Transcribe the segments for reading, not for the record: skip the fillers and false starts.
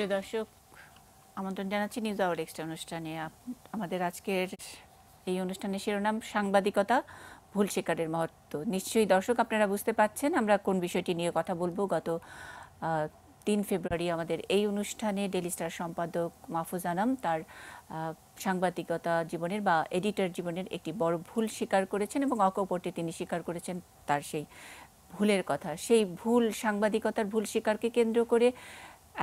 প্রিয় দর্শক, আমন্ত্রণ জানাচ্ছি নিউজ আওয়ার এক্সট্রা অনুষ্ঠানে। আমাদের আজকের এই অনুষ্ঠানের শিরোনাম সাংবাদিকতা, ভুল স্বীকারের মহত্ব। নিশ্চয়ই দর্শক আপনারা বুঝতে পাচ্ছেন আমরা কোন বিষয়টি নিয়ে কথা বলবো। গত 3 ফেব্রুয়ারি আমাদের এই অনুষ্ঠানে ডেইলি স্টার সম্পাদক মাহফুজ আনাম তার সাংবাদিকতা জীবনের বা এডিটর জীবনের একটি বড় ভুল স্বীকার করেছেন এবং অকপটে তিনি স্বীকার করেছেন তার সেই ভুলের কথা। সেই ভুল সাংবাদিকতার ভুল স্বীকারকে কেন্দ্র করে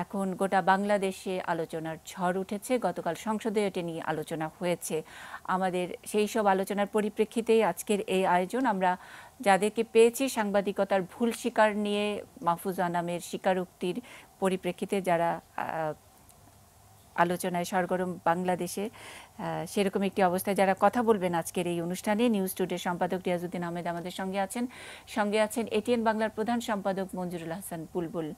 এখন গোটা বাংলাদেশে আলোচনার ঝড় উঠেছে। গতকাল সংসদে এটি নিয়ে আলোচনা হয়েছে। আমাদের সেই সব আলোচনার পরিপ্রেক্ষিতেই আজকের এই আয়োজন। আমরা যাদেরকে পেয়েছি সাংবাদিকতার ভুল স্বীকার নিয়ে মাহফুজ আনামের স্বীকারোক্তির পরিপ্রেক্ষিতে যারা আলোচনায় সরগরম বাংলাদেশে, সেরকম একটি অবস্থায় যারা কথা বলবেন আজকের এই অনুষ্ঠানে, নিউজ টুডে সম্পাদক রিয়াজউদ্দিন আহমেদ আমাদের সঙ্গে আছেন এটিএন বাংলার প্রধান সম্পাদক মঞ্জুরুল হাসান বুলবুল।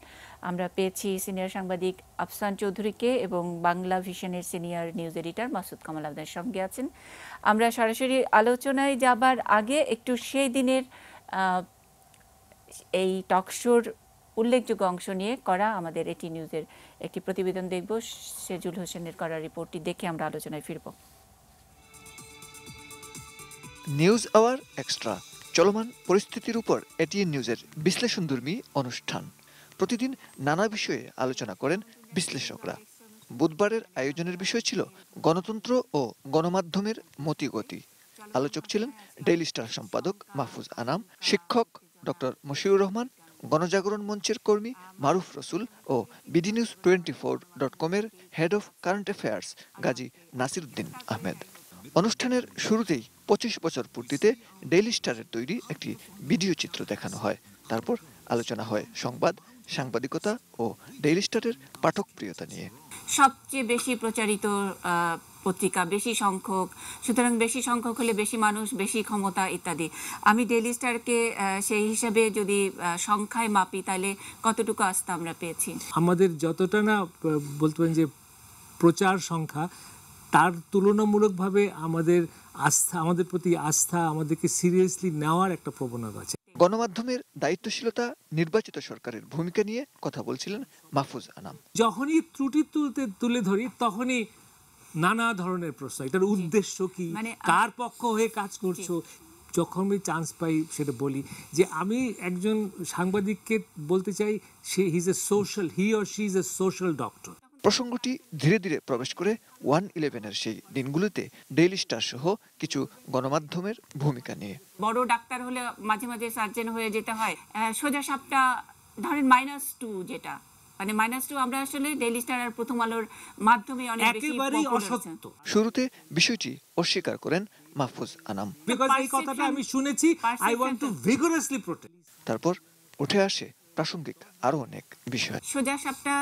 আমরা পেয়েছি সিনিয়র সাংবাদিক আফসান চৌধুরীকে এবং বাংলা ভিশনের senior news editor Masud Kamal আমাদের সঙ্গে আছেন। আমরা সরাসরি আলোচনায় যাবার আগে একটু সেই দিনের এই টকশোর উল্লেখযোগ্য অংশ নিয়ে করা আমাদের এটি নিউজের একটি প্রতিবেদন দেখব। সেজুল হোসেনের করা রিপোর্টটি দেখে আমরা আলোচনায় ফিরব। নিউজ আওয়ার এক্সট্রা, চলমান পরিস্থিতির উপর এটিএন নিউজের বিশ্লেষণধর্মী অনুষ্ঠান। প্রতিদিন নানা বিষয়ে আলোচনা করেন বিশ্লেষকরা। বুধবারের আয়োজনের বিষয় ছিল গণতন্ত্র ও গণমাধ্যমের মতিগতি। আলোচক ছিলেন ডেইলি স্টার সম্পাদক মাহফুজ আনাম, শিক্ষক ডক্টর মশিউর রহমান, গণজাগরণ মঞ্চের কর্মী মারুফ রসুল ও BDNews24.com-এর head of current affairs Gazi Nasiruddin Ahmed. অনুষ্ঠানের শুরুতেই 25 বছর পূর্তিতে ডেইলি স্টারের তৈরি একটি ভিডিও চিত্র দেখানো হয়। তারপর আলোচনা হয় সংবাদ, সাংবাদিকতা ও ডেইলি স্টারের পাঠকপ্রিয়তা নিয়ে। সবচেয়ে বেশি প্রচারিত পত্রিকা, বেশি সংখ্যক, সুতরাং বেশি সংখ্যক হলে বেশি মানুষ, বেশি ক্ষমতা ইত্যাদি। আমি ডেইলি স্টারকে সেই হিসাবে যদি সংখ্যায় মাপি তাহলে কতটুকু আস্থা আমরা পেয়েছি? আমাদের যতটা না বলতে পারেন যে প্রচার সংখ্যা, তার তুলনামূলকভাবে আমাদের আস্থা, আমাদের প্রতি আস্থা, আমাদেরকে সিরিয়াসলি নেওয়ার একটা প্রবণতা আছে। গণমাধ্যমের দায়িত্বশীলতা, নির্বাচিত সরকারের ভূমিকা নিয়ে কথা বলছিলেন মাহফুজ আনাম। যখনই ত্রুটি তুলে ধরি তখনই নানা ধরনের প্রশ্ন, এটার উদ্দেশ্য কি, কার পক্ষ হয়ে কাজ করছো। যখন আমি চান্স পাই সেটা বলি যে আমি একজন সাংবাদিককে বলতে চাই he or she is a social doctor. প্রসঙ্গটি ধীরে ধীরে প্রবেশ করে 1/11-এর সেই দিনগুলোতে ডেইলি স্টার সহ কিছু গণমাধ্যমের ভূমিকা নিয়ে। বড় ডাক্তার হলে মাঝে মাঝে সার্জন হয়ে যেতে হয়। সোজা সাপটা ধরেন -2, যেটা মানে -2 আমরা আসলে ডেইলি স্টার আর প্রথম আলোর মাধ্যমে অনেক বেশি একেবারেই অসত্য। শুরুতে বিষয়টি অস্বীকার করেন মাহফুজ আনাম। বিকজ এই কথাটা আমি শুনেছি, I want to vigorously protest. তারপর উঠে আসে প্রাসঙ্গিক আরো অনেক বিষয়। সোজা সাপটা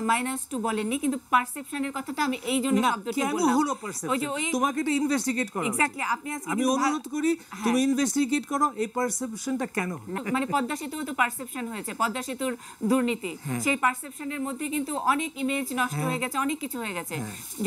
-2 বলেননি, কিন্তু পারসেপশনের কথাটা আমি এই জন্য শব্দটি বললাম। কেন হলো পারসেপশন? তোমাকে এটা ইনভেস্টিগেট করা উচিত। এক্স্যাক্টলি, আপনি আজকে আমি অনুরোধ করি তুমি ইনভেস্টিগেট করো এই পারসেপশনটা কেন হলো। মানে পদ্মা সেতু তো পারসেপশন হয়েছে, পদ্মা সেতুর দুর্নীতি, সেই পারসেপশনের মধ্যে কিন্তু অনেক ইমেজ নষ্ট হয়ে গেছে, অনেক কিছু হয়ে গেছে।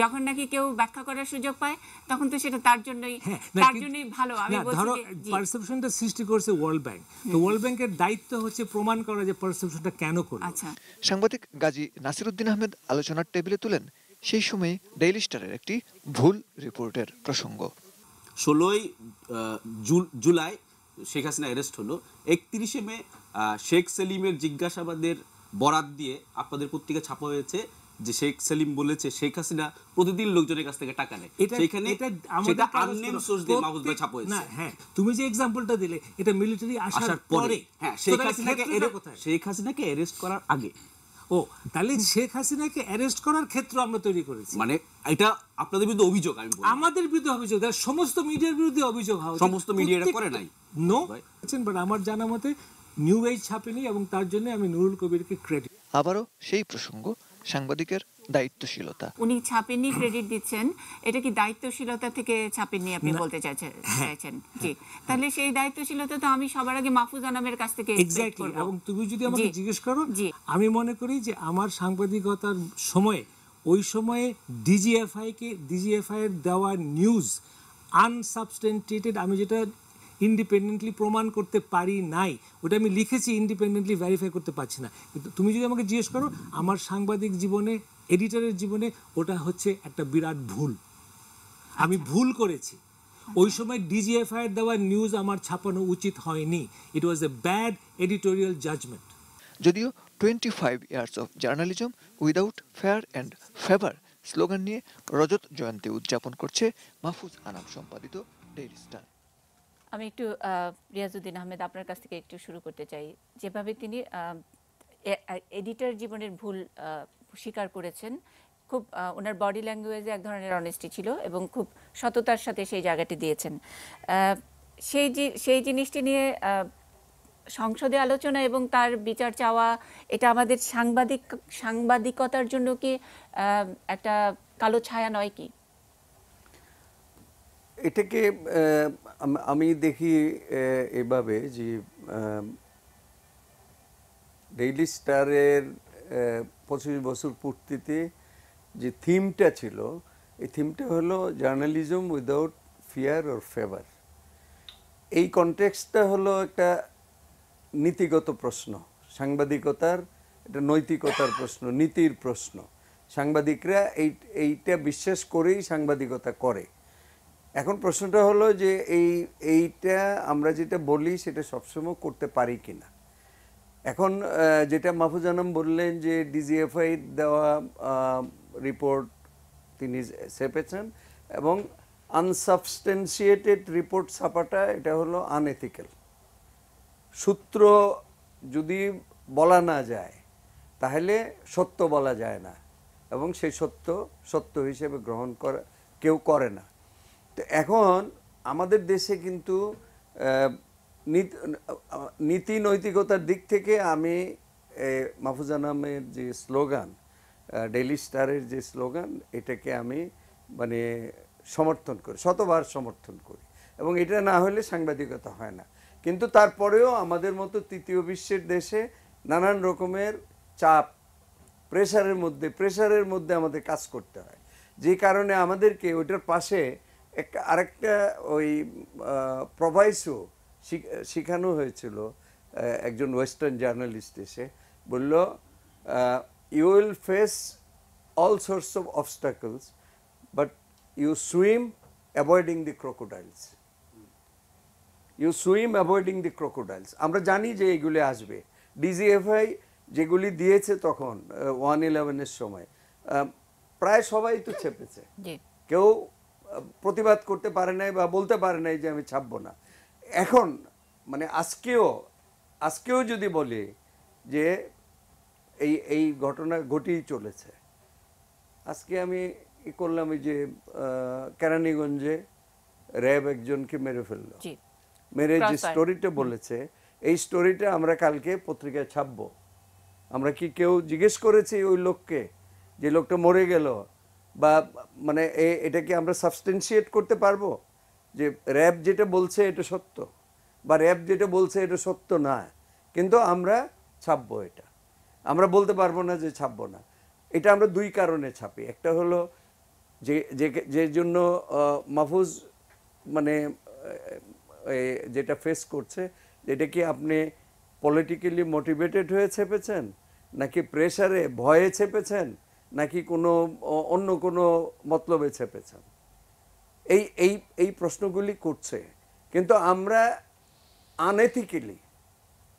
যখন নাকি কেউ ব্যাখ্যা করার সুযোগ পায় তখন তো সেটা তার জন্যই ভালো। আমি বলছি ধরো পারসেপশনটা সৃষ্টি করেছে ওয়ার্ল্ড ব্যাংক, তো ওয়ার্ল্ড ব্যাংকের দায়িত্ব হচ্ছে প্রমাণ করা যে পারসেপশনটা কেন করলো। আচ্ছা, সাংবাদিক গাজী নাসিরউদ্দিন আহমেদ আলোচনার টেবিলে তুলেন সেই সময়ে ডেইলি স্টারের একটি ভুল রিপোর্টের প্রসঙ্গ। 16 জুলাই শেখ হাসিনা অ্যারেস্ট হলো। 31 মে শেখ সেলিমের জিজ্ঞাসাবাদের বরাত দিয়ে আপনাদের পত্রিকা ছাপা হয়েছে যে শেখ সেলিম বলেছে শেখ হাসিনা প্রতিদিন লোকজনের কাছ থেকে টাকা নেয়। সেখানে সেটা আননেম সোর্স দিয়ে মাহফুজ ভাই ছাপা হয়েছে। না, হ্যাঁ, তুমি যে एग्जांपलটা দিলে এটা মিলিটারি আসার পরে। হ্যাঁ, শেখ হাসিনাকে অ্যারেস্ট করার আগে। ও, তাহলে শেখ হাসিনাকে অ্যারেস্ট করার ক্ষেত্র আমরা তৈরি করেছি। মানে এটা আপনাদের বিরুদ্ধে অভিযোগ, আমি বলি আমাদের বিরুদ্ধে অভিযোগ, সমস্ত মিডিয়ার বিরুদ্ধে অভিযোগ হয়। সমস্ত মিডিয়া এটা করে নাই। নো, বাট আমার জানা মতে নিউ এজ ছাপেনি এবং তার জন্য আমি নুরুল কবিরকে ক্রেডিট। আবারও সেই প্রসঙ্গ, সাংবাদিকের দায়িত্বশীলতা। উনি ছাপেননি ক্রেডিট দিচ্ছেন, এটা কি দায়িত্বশীলতা থেকে ছাপেননি আপনি বলতে চাইছেন? জি, তাহলে সেই দায়িত্বশীলতা তো আমি সবার আগে মাহফুজ আনামের কাছ থেকে এক্সপেক্ট করব। এবং তুমি যদি আমাকে জিজ্ঞেস করো, আমি মনে করি যে আমার সাংবাদিকতার সময়ে, ওই সময়ে ডিজিএফআই এর দেওয়া নিউজ আনসাবস্টেন্টিয়েটেড, আমি যেটা ইন্ডিপেন্ডেন্টলি প্রমাণ করতে পারি নাই। ওটা আমি লিখেছি, ইন্ডিপেন্ডেন্টলি ভেরিফাই করতে পারছি না। কিন্তু তুমি যদি আমাকে জিজ্ঞেস করো, আমার সাংবাদিক জীবনে, এডিটরের জীবনে ওটা হচ্ছে একটা বিরাট ভুল। আমি ভুল করেছি। ওই সময় ডিজিএফআই এর দেওয়া নিউজ আমার ছাপানো উচিত হয়নি। It was a bad editorial judgement. যদিও 25 years of journalism without fear and favour slogan নিয়ে রজত জয়ন্তী উদযাপন করছে মাহফুজ আনাম সম্পাদিত ডেইলি স্টার। আমি একটু রিয়াজউদ্দিন আহমেদ আপনার কাছ থেকে একটু শুরু করতে চাই। যেভাবে তিনি এডিটর জীবনের ভুল স্বীকার করেছেন, খুব ওনার বডি ল্যাঙ্গুয়েজে এক ধরনের অনেস্টি ছিল এবং খুব সততার সাথে সেই জায়গাটি দিয়েছেন। সেই জিনিসটি নিয়ে সংসদে আলোচনা এবং তার বিচার চাওয়া, এটা আমাদের সাংবাদিকতার জন্য কি একটা কালো ছায়া নয় কি? এটাকে আমি দেখি এভাবে যে ডেইলি স্টারের 25 বছর পূর্তিতে যে থিমটা ছিল, এই থিমটা হলো journalism without fear or favour. এই কনটেক্সটটা হলো একটা নীতিগত প্রশ্ন, সাংবাদিকতার এটা নৈতিকতার প্রশ্ন, নীতির প্রশ্ন। সাংবাদিকরা এইটা বিশ্বাস করেই সাংবাদিকতা করে। এখন প্রশ্নটা হলো যে এইটা আমরা যেটা বলি সেটা সবসময় করতে পারি কিনা। এখন যেটা মাহফুজ আনাম বললেন যে ডিজিএফআই দেওয়া রিপোর্ট তিনি ছেপেছেন এবং আনসাবস্টেন্সিয়েটেড রিপোর্ট ছাপাটা এটা হলো আনএথিক্যাল। সূত্র যদি বলা না যায় তাহলে সত্য বলা যায় না এবং সেই সত্য হিসেবে গ্রহণ করা কেউ করে না। তো এখন আমাদের দেশে কিন্তু নীতি নৈতিকতার দিক থেকে আমি মাহফুজ আনামের যে স্লোগান, ডেইলি স্টারের যে স্লোগান, এটাকে আমি মানে সমর্থন করি, শতবার সমর্থন করি এবং এটা না হলে সাংবাদিকতা হয় না। কিন্তু তারপরেও আমাদের মতো তৃতীয় বিশ্বের দেশে নানান রকমের চাপ, প্রেসারের মধ্যে আমাদের কাজ করতে হয়, যে কারণে আমাদেরকে ওইটার পাশে আরেকটা ওই প্রভাইসও শেখানো হয়েছিল। একজন ওয়েস্টার্ন জার্নালিস্ট এসে বলল, you will face all source of obstacles but you swim avoiding the crocodiles. You swim avoiding the crocodiles. আমরা জানি যে এগুলি আসবে। ডিজিএফআই যেগুলি দিয়েছে তখন 1/11-এর সময় প্রায় সবাই তো ছেপেছে, কেউ প্রতিবাদ করতে পারে নাই বা বলতে পারে নাই যে আমি ছাপবো না। এখন মানে আজকেও যদি বলি যে এই ঘটনা ঘটেই চলেছে। আজকে আমি করলাম এই যে কেরানীগঞ্জে র্যাব একজনকে মেরে ফেললো, মেরে যে স্টোরিটা বলেছে, এই স্টোরিটা আমরা কালকে পত্রিকায় ছাপবো। আমরা কি কেউ জিজ্ঞেস করেছি ওই লোককে, যে লোকটা মরে গেল, বা মানে এটা কি আমরা সাবস্টেন্সিয়েট করতে পারবো যে র্যাব যেটা বলছে এটা সত্য, বা র্যাব যেটা বলছে এটা সত্য না, কিন্তু আমরা ছাপবো? এটা আমরা বলতে পারবো না যে ছাপবো না। এটা আমরা দুই কারণে ছাপি। একটা হলো যে জন্য মাহফুজ মানে যেটা ফেস করছে, যেটা কি আপনি পলিটিক্যালি মোটিভেটেড হয়ে ছেপেছেন, নাকি প্রেসারে ভয়ে ছেপেছেন, নাকি অন্য কোনো মতলবে ছেপেছেন, এই প্রশ্নগুলি করছে। কিন্তু আমরা আনএথিক্যালি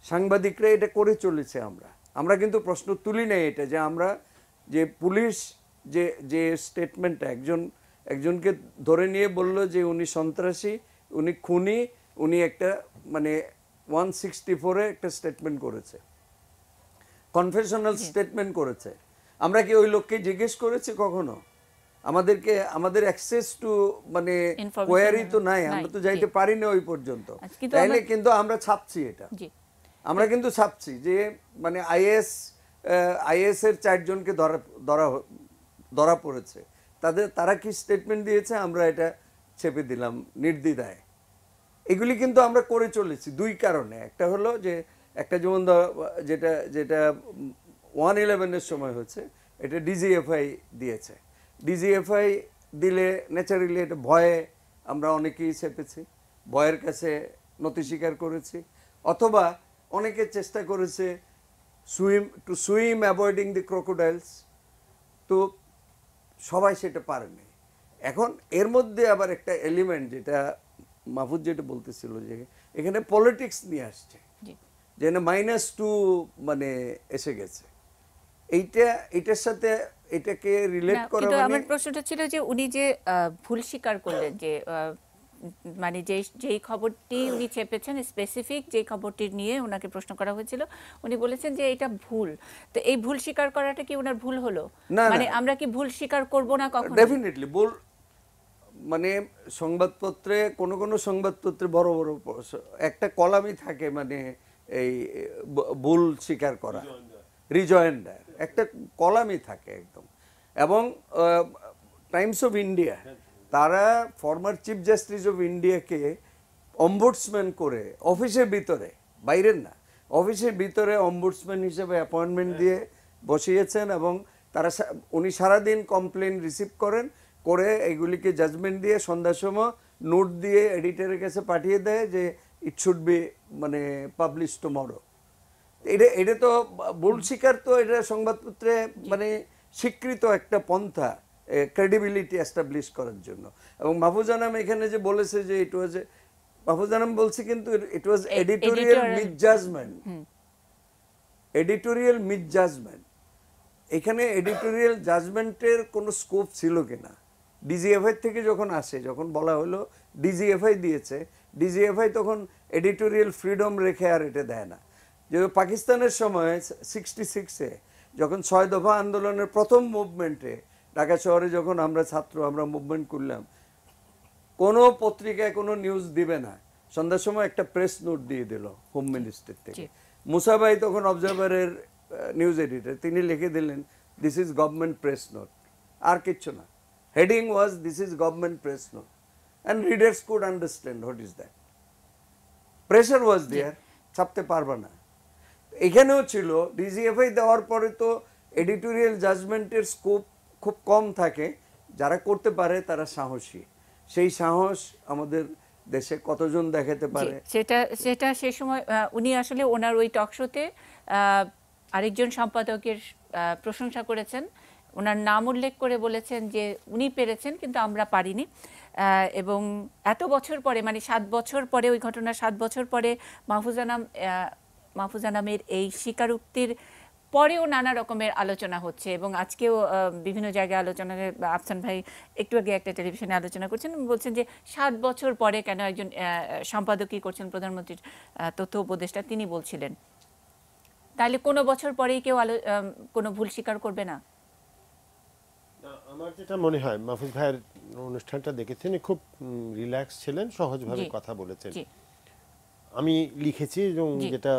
সাংবাদিকরা এটা করে চলেছে। আমরা কিন্তু প্রশ্ন তুলি নাই এটা, যে আমরা যে পুলিশ যে স্টেটমেন্টটা একজনকে ধরে নিয়ে বলল যে উনি সন্ত্রাসী, উনি খুনি, উনি একটা মানে 164-এ একটা স্টেটমেন্ট করেছে, কনফেশনাল স্টেটমেন্ট করেছে। আমরা কি ওই লোককে জিজ্ঞেস করেছি কখনো? আমাদের অ্যাক্সেস টু মানে কোয়ারি তো নাই, আমরা তো যাইতে পারি না ওই পর্যন্ত। তাইলে কিন্তু আমরা ছাপছি এটা, আমরা কিন্তু ছাপছি যে মানে আইএস এর 4 জনকে ধরা পড়েছে, তারা কি স্টেটমেন্ট দিয়েছে, আমরা এটা ছেপে দিলাম নির্দ্বিধায়। এগুলি কিন্তু আমরা করে চলেছি দুই কারণে। একটা হলো যে একটা যেমন যেটা 1/11-এর সময় হচ্ছে, এটা ডিজিএফআই দিয়েছে। ডিজিএফআই দিলে ন্যাচারালি এটা ভয়ে আমরা অনেকেই ছেপেছি, ভয়ের কাছে নতি স্বীকার করেছি, অথবা অনেকে চেষ্টা করেছে সুইম অ্যাভয়েডিং দি ক্রোকোডাইলস, তো সবাই সেটা পারেনি। এখন এর মধ্যে আবার একটা এলিমেন্ট, যেটা মাহফুজ যেটা বলতেছিল, যে এখানে পলিটিক্স নিয়ে আসছে, যেন -2 মানে এসে গেছে, এইটার সাথে এটাকে রিলেট করা। কিন্তু মানে আমার প্রশ্নটা ছিল যে উনি যে ভুল স্বীকার করলেন, যে মানে যেই খবরটি উনি চেপেছেন, স্পেসিফিক যে খবরটি নিয়ে ওনাকে প্রশ্ন করা হয়েছিল, উনি বলেছেন যে এটা ভুল। তো এই ভুল স্বীকার করাটা কি ওনার ভুল হলো? না, মানে আমরা কি ভুল স্বীকার করব না কখনো? ডেফিনেটলি ভুল, মানে সংবাদপত্রে কোন সংবাদপত্রে বড় বড় একটা কলামই থাকে, মানে এই ভুল স্বীকার করা, রিজয়েন্ডার একটা কলামই থাকে একদম। এবং টাইমস অফ ইন্ডিয়া তারা ফর্মার চিফ জাস্টিস অফ ইন্ডিয়াকে অম্বুডসম্যান করে অফিসের ভিতরে, বাইরের না, অফিসের ভিতরে অম্বুডসম্যান হিসেবে অ্যাপয়েন্টমেন্ট দিয়ে বসিয়েছেন, এবং উনি সারাদিন কমপ্লেন রিসিভ করে এগুলিকে জাজমেন্ট দিয়ে সন্ধ্যার সময় নোট দিয়ে এডিটরের কাছে পাঠিয়ে দেয় যে ইট শুড বি মানে পাবলিশ টুমরো। এটা তো ভুল স্বীকার, তো এটা সংবাদপত্রে মানে স্বীকৃত একটা পন্থা ক্রেডিবিলিটি এস্টাবলিশ করার জন্য। এবং মাহফুজ আনাম এখানে যে বলেছে যে ইট ওয়াজ, মাহফুজ আনাম বলছে কিন্তু ইট ওয়াজ এডিটোরিয়াল মিসজাজমেন্ট, এডিটোরিয়াল মিসজাজমেন্ট। এখানে এডিটোরিয়াল জাজমেন্টের কোনো স্কোপ ছিল কিনা, ডিজিএফআই থেকে যখন আসে, যখন বলা হলো ডিজিএফআই দিয়েছে, ডিজিএফআই তখন এডিটোরিয়াল ফ্রিডম রেখে আর এটা দেয় না। যে পাকিস্তানের সময় 66-এ যখন 6 দফা আন্দোলনের প্রথম মুভমেন্টে ঢাকা শহরে যখন আমরা মুভমেন্ট করলাম, কোনো পত্রিকায় কোনো নিউজ দিবে না, সন্ধ্যার সময় একটা প্রেস নোট দিয়ে দিল হোম মিনিস্টার থেকে। মুসা ভাই তখন অবজারভারের নিউজ এডিটর, তিনি লিখে দিলেন this is government press note, আর কিচ্ছু না। Heading was this is government press note, and readers could understand what is that. Pressure was there, ছাপতে পারবে না। এখানেও ছিল, ডিজিএফআই দেওয়ার পরে তো এডিটোরিয়াল জাজমেন্টের স্কোপ খুব কম থাকে, যারা করতে পারে তারা সাহসী। সেই সাহস আমাদের দেশে কতজন দেখাতে পারে, সেটা সেই সময় উনি আসলে ওনার ওই টক শোতে আরেকজন সম্পাদকের প্রশংসা করেছেন, ওনার নাম উল্লেখ করে বলেছেন যে উনি পেরেছেন কিন্তু আমরা পারিনি। এবং এত বছর পরে, মানে 7 বছর পরে, ওই ঘটনার 7 বছর পরে মাহফুজ আনামের এই স্বীকারোক্তির পরেও নানা রকমের আলোচনা হচ্ছে, এবং আজকেও বিভিন্ন জায়গায় আলোচনা, আফসান ভাই একটু আগে একটা টেলিভিশনে আলোচনা করছেন, বলছেন যে 7 বছর পরে কেন একজন সম্পাদকই করছেন, প্রধানমন্ত্রীর তথ্য উপদেষ্টা তিনি বলছিলেন, তাহলে কোনো বছর পরেই কেউ কোনো ভুল স্বীকার করবে না? আমার যেটা মনে হয়, মাহফুজ ভাইয়ের অনুষ্ঠানটা দেখেছেন, খুব রিল্যাক্স ছিলেন, সহজভাবে কথা বলেছেন। আমি লিখেছি এবং যেটা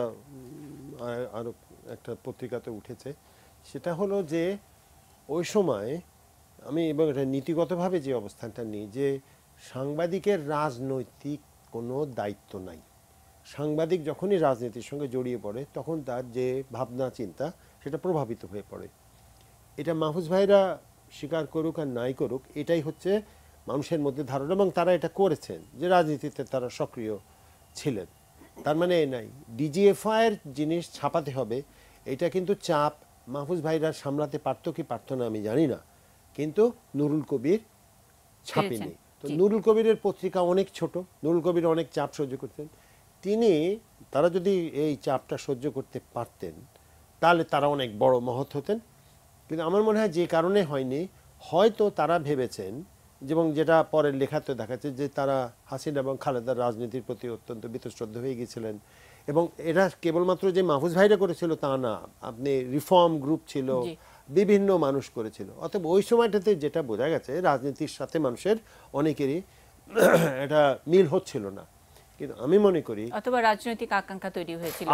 আরো একটা পত্রিকাতে উঠেছে, সেটা হলো যে ওই সময় আমি, এবং এটা নীতিগতভাবে যে অবস্থানটা নিই, যে সাংবাদিকের রাজনৈতিক কোনো দায়িত্ব নাই। সাংবাদিক যখনই রাজনীতির সঙ্গে জড়িয়ে পড়ে তখন তার যে ভাবনা চিন্তা সেটা প্রভাবিত হয়ে পড়ে। এটা মাহফুজ ভাইরা স্বীকার করুক আর নাই করুক, এটাই হচ্ছে মানুষের মধ্যে ধারণা, এবং তারা এটা করেছেন যে রাজনীতিতে তারা সক্রিয় ছিলেন। তার মানে এই নাই ডিজিএফআইয়ের জিনিস ছাপাতে হবে, এটা কিন্তু চাপ মাহফুজ ভাইরা সামলাতে পারতো কি পারতো না আমি জানি না, কিন্তু নুরুল কবির ছাপেনি। তো নুরুল কবিরের পত্রিকা অনেক ছোট, নুরুল কবির অনেক চাপ সহ্য করতেন। তারা যদি এই চাপটা সহ্য করতে পারতেন তাহলে তারা অনেক বড় মহৎ হতেন। কিন্তু আমার মনে হয় যে কারণে হয়নি, হয়তো তারা ভেবেছেন, এবং যেটা পরের লেখাতে দেখাচ্ছে, যে তারা হাসিনা এবং খালেদার রাজনীতির প্রতি অত্যন্ত বীতশ্রদ্ধ হয়ে গিয়েছিলেন। এবং এরা কেবলমাত্র যে মাহফুজ ভাইরা করেছিল তা না, আপনি রিফর্ম গ্রুপ ছিল, বিভিন্ন মানুষ করেছিল। অতএব ওই সময়টাতে যেটা বোঝা গেছে, রাজনীতির সাথে মানুষের অনেকেরই এটা মিল হচ্ছিল না। কিন্তু আমি মনে করি অথবা রাজনৈতিক আকাঙ্ক্ষা তৈরি হয়েছিল,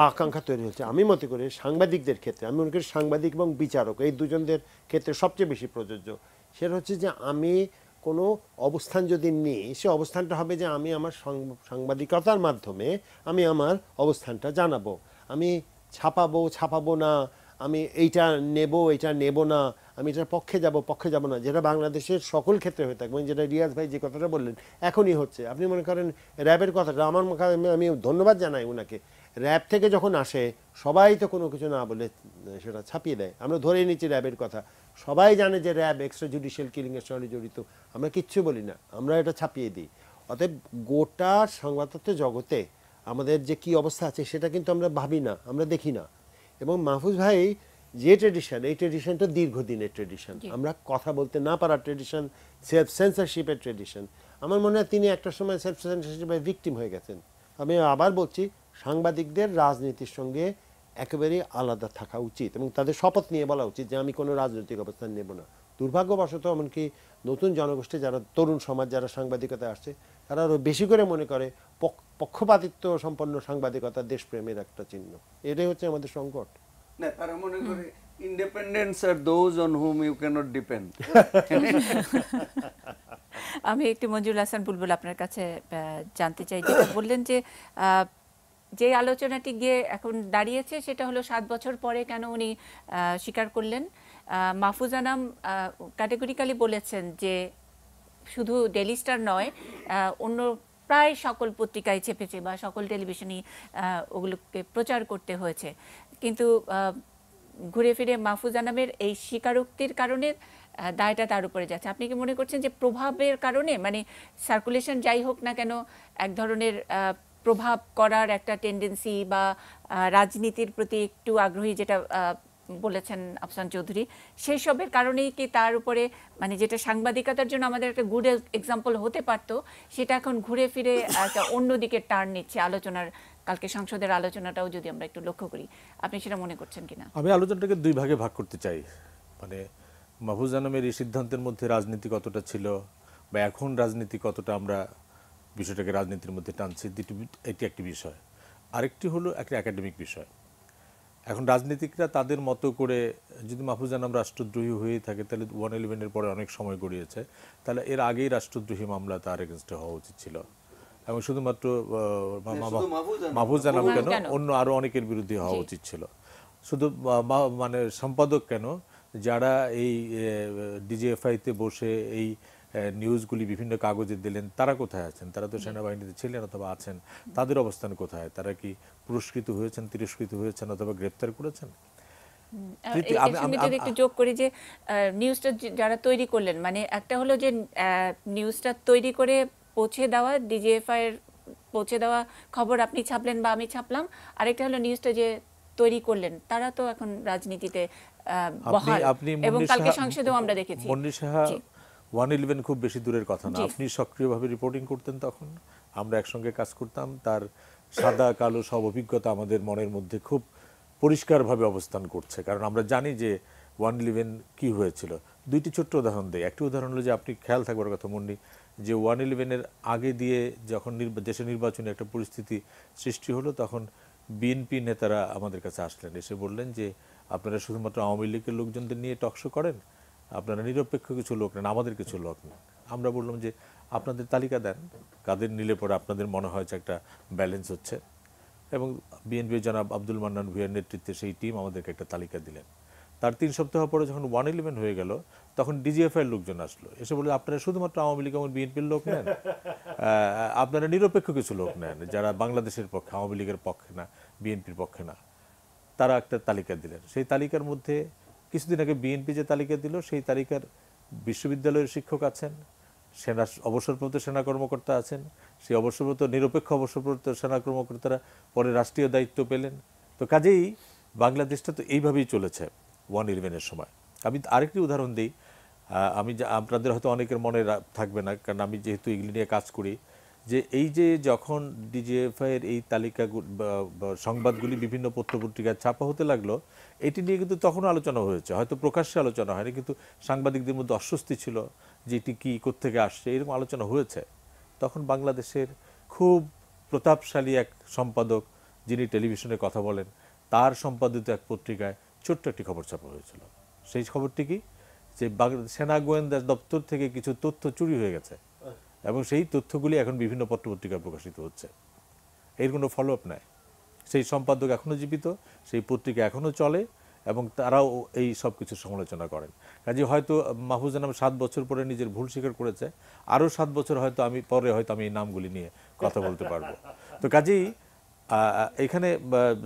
আমি মনে করি সাংবাদিকদের ক্ষেত্রে, আমি মনে করি সাংবাদিক এবং বিচারক এই দুজনদের ক্ষেত্রে সবচেয়ে বেশি প্রযোজ্য। সেটা হচ্ছে যে আমি কোনো অবস্থান যদি নিই, সে অবস্থানটা হবে যে আমি আমার সাংবাদিকতার মাধ্যমে আমি আমার অবস্থানটা জানাবো। আমি ছাপাবো না, আমি এইটা নেব না, আমি এটার পক্ষে যাব না, যেটা বাংলাদেশের সকল ক্ষেত্রে হয়ে থাকবে, যেটা রিয়াজ ভাই যে কথাটা বললেন এখনই হচ্ছে। আপনি মনে করেন র্যাবের কথাটা আমার আমি ধন্যবাদ জানাই ওনাকে, র্যাব থেকে যখন আসে সবাই তো কোনো কিছু না বলে সেটা ছাপিয়ে দেয়। আমরা ধরে নিচ্ছি র্যাবের কথা, সবাই জানে যে র্যাব এক্সট্রা জুডিশিয়াল কিলিংয়ের সঙ্গে জড়িত, আমরা কিচ্ছু বলি না, আমরা এটা ছাপিয়ে দিই। অতএব গোটা সংবাদপত্র জগতে আমাদের যে কি অবস্থা আছে সেটা কিন্তু আমরা ভাবি না, আমরা দেখি না। এবং মাহফুজ ভাই যে ট্রেডিশন, এই ট্রেডিশনটা দীর্ঘদিনের ট্রেডিশন, আমরা কথা বলতে না পারার ট্রেডিশন, সেলফ সেন্সরশিপের ট্রেডিশন। আমার মনে হয় তিনি একটা সময় সেলফ সেন্সরশিপের ভিকটিম হয়ে গেছেন। আমি আবার বলছি, সাংবাদিকদের রাজনীতির সঙ্গে একেবারেই আলাদা থাকা উচিত এবং তাদের শপথ নিয়ে বলা উচিত যে আমি কোনো রাজনৈতিক অবস্থান নেব না। দুর্ভাগ্যবশত এমনকি নতুন জনগোষ্ঠী যারা তরুণ সমাজ যারা সাংবাদিকতায় আসছে, তারা আরও বেশি করে মনে করে পক্ষপাতিত্ব সম্পন্ন সাংবাদিকতা দেশপ্রেমের একটা চিহ্ন। এটাই হচ্ছে আমাদের সংকট। না, তারা মনে করে ইন্ডিপেন্ডেন্স আর those on whom you can't depend. আমি একটু মঞ্জুর হাসান বুলবুল আপনার কাছে জানতে চাই, যেটা বললেন যে আলোচনাটি গিয়ে এখন দাঁড়িয়েছে সেটা হলো 7 বছর পরে কেন উনি স্বীকার করলেন। মাহফুজ আনাম ক্যাটেগরিক্যালি বলেছেন যে শুধু ডেইলি স্টার নয়, অন্য প্রায় সকল পত্রিকায় চেপেছে বা সকল টেলিভিশনই ওগুলোকে প্রচার করতে হয়েছে, কিন্তু ঘুরে ফিরে মাহফুজ আনামের এই স্বীকারোক্তির কারণে দায়টা তার উপরে যাচ্ছে। আপনি কি মনে করছেন যে প্রভাবের কারণে, মানে সার্কুলেশন যাই হোক না কেন এক ধরনের প্রভাব করার একটা টেন্ডেন্সি বা রাজনীতির প্রতি একটু আগ্রহী, যেটা বলেছেন আফসান চৌধুরী, সেই সবের কারণেই কি তার উপরে, মানে যেটা সাংবাদিকতার জন্য আমাদের একটা গুড এক্সাম্পল হতে পারত, সেটা এখন ঘুরে ফিরে একটা অন্যদিকে টার্ন নিচ্ছে? আলোচনার কালকে সংসদের আলোচনাটাও যদি আমরা একটু লক্ষ্য করি, আপনি সেটা মনে করছেন কিনা? আমি আলোচনাটাকে 2 ভাগে ভাগ করতে চাই। মানে মাহফুজ আনামের এই সিদ্ধান্তের মধ্যে রাজনীতি কতটা ছিল বা এখন রাজনীতি কতটা আমরা বিষয়টাকে রাজনীতির মধ্যে টানছি, এটি একটি বিষয়। আরেকটি হলো একটা একাডেমিক বিষয়। এখন রাজনীতিকরা তাদের মতো করে, যদি মাহফুজ আনাম রাষ্ট্রদ্রোহী হয়ে থাকে তাহলে 111-এর পরে অনেক সময় গড়িয়েছে, তাহলে এর আগেই রাষ্ট্রদ্রোহী মামলা তার এগেনস্টে হওয়া উচিত ছিল। এবং শুধুমাত্র মাহফুজ আনাম কেন, অন্য আরো অনেকের বিরুদ্ধে হওয়া উচিত ছিল। শুধু মানে সম্পাদক কেন, যারা এই ডিজিএফআইতে বসে এই নিউজগুলি বিভিন্ন কাগজে দিলেন, তারা কোথায় আছেন? তারা তো সেনাবাহিনীতে ছিলেন অথবা আছেন, তাদের অবস্থান কোথায়? তারা কি পুরস্কৃত হয়েছেন, তিরস্কৃত হয়েছেন অথবা গ্রেপ্তার করেছেন? একটু যোগ করি যে নিউজটা যারা তৈরি করলেন, মানে একটা হলো যে নিউজটা তৈরি করে পৌঁছে দেওয়া, ডিজিএফআই এর পৌঁছে দেওয়া খবর আপনি ছাপলেন বা আমি ছাপলাম, আরেকটা হলো নিউজটা যে তৈরি করলেন তারা তো এখন রাজনীতিতে বহাল, এবং কালকে সংসদেও আমরা দেখেছি। মন্নির সাহা 111 খুব বেশি দূরের কথা না, আপনি সক্রিয়ভাবে রিপোর্টিং করতেন তখন, আমরা একসঙ্গে কাজ করতাম, তার সাদা কালো সব অভিজ্ঞতা আমাদের মনের মধ্যে খুব পরিষ্কারভাবে অবস্থান করছে, কারণ আমরা জানি যে 111 কি হয়েছিল। 2টি ছোট্ট উদাহরণ দেয়। একটি উদাহরণ হলো যে আপনি খেয়াল থাকবার কথা মুন্নি, যে 111-এর আগে দিয়ে যখন দেশে নির্বাচনী একটা পরিস্থিতি সৃষ্টি হলো, তখন বিএনপি নেতারা আমাদের কাছে আসলেন, এসে বললেন যে আপনারা শুধুমাত্র আওয়ামী লীগের লোকজনদের নিয়ে টকশো করেন, আপনারা নিরপেক্ষ কিছু লোক নেন, আমাদের কিছু লোক নেন। আমরা বললাম যে আপনাদের তালিকা দেন, কাদের নিলে পরে আপনাদের মনে হয় যে একটা ব্যালেন্স হচ্ছে। এবং বিএনপির জনাব আব্দুল মান্নান ভূঁইয়ার নেতৃত্বে সেই টিম আমাদেরকে একটা তালিকা দিলেন। তার 3 সপ্তাহ পরে যখন 111 হয়ে গেল, তখন ডিজিএফআই লোকজন আসলো, এসে বলে আপনারা শুধুমাত্র আওয়ামী লীগ এবং বিএনপির লোক নেন, আপনারা নিরপেক্ষ কিছু লোক নেন যারা বাংলাদেশের পক্ষে, আওয়ামী লীগের পক্ষে না, বিএনপির পক্ষে না। তারা একটা তালিকা দিলেন। সেই তালিকার মধ্যে কিছুদিন আগে বিএনপি যে তালিকা দিল, সেই তালিকার বিশ্ববিদ্যালয়ের শিক্ষক আছেন, সেনা অবসরপ্রাপ্ত সেনা কর্মকর্তা আছেন, সেই নিরপেক্ষ অবসরপ্রাপ্ত সেনা কর্মকর্তারা পরে রাষ্ট্রীয় দায়িত্ব পেলেন। তো কাজেই বাংলাদেশটা তো এইভাবেই চলেছে 111-এর সময়। আমি আরেকটি উদাহরণ দিই, আমি আপনাদের হয়তো অনেকের মনে থাকবে না, কারণ আমি যেহেতু এগুলি নিয়ে কাজ করি, যে এই যে যখন ডিজিএফআই-এর এই তালিকা সংবাদগুলি বিভিন্ন পত্রপত্রিকায় ছাপা হতে লাগলো, এটি নিয়ে কিন্তু তখনও আলোচনা হয়েছে, হয়তো প্রকাশ্যে আলোচনা হয়নি, কিন্তু সাংবাদিকদের মধ্যে অস্বস্তি ছিল যে এটি কী, কোত্থেকে আসছে, এরকম আলোচনা হয়েছে। তখন বাংলাদেশের খুব প্রতাপশালী এক সম্পাদক, যিনি টেলিভিশনে কথা বলেন, তার সম্পাদিত এক পত্রিকায় ছোট্ট একটি খবর ছাপা হয়েছিল। সেই খবরটি কি, যে সেনা গোয়েন্দা দপ্তর থেকে কিছু তথ্য চুরি হয়ে গেছে, এবং সেই তথ্যগুলি এখন বিভিন্ন পত্রপত্রিকায় প্রকাশিত হচ্ছে। এর কোনো ফলো আপ নাই। সেই সম্পাদক এখনও জীবিত, সেই পত্রিকা এখনও চলে, এবং তারাও এই সব কিছু সমালোচনা করেন। কাজে হয়তো মাহফুজ জানাম 7 বছর পরে নিজের ভুল স্বীকার করেছে, আরও 7 বছর হয়তো আমি এই নামগুলি নিয়ে কথা বলতে পারবো। তো কাজেই এখানে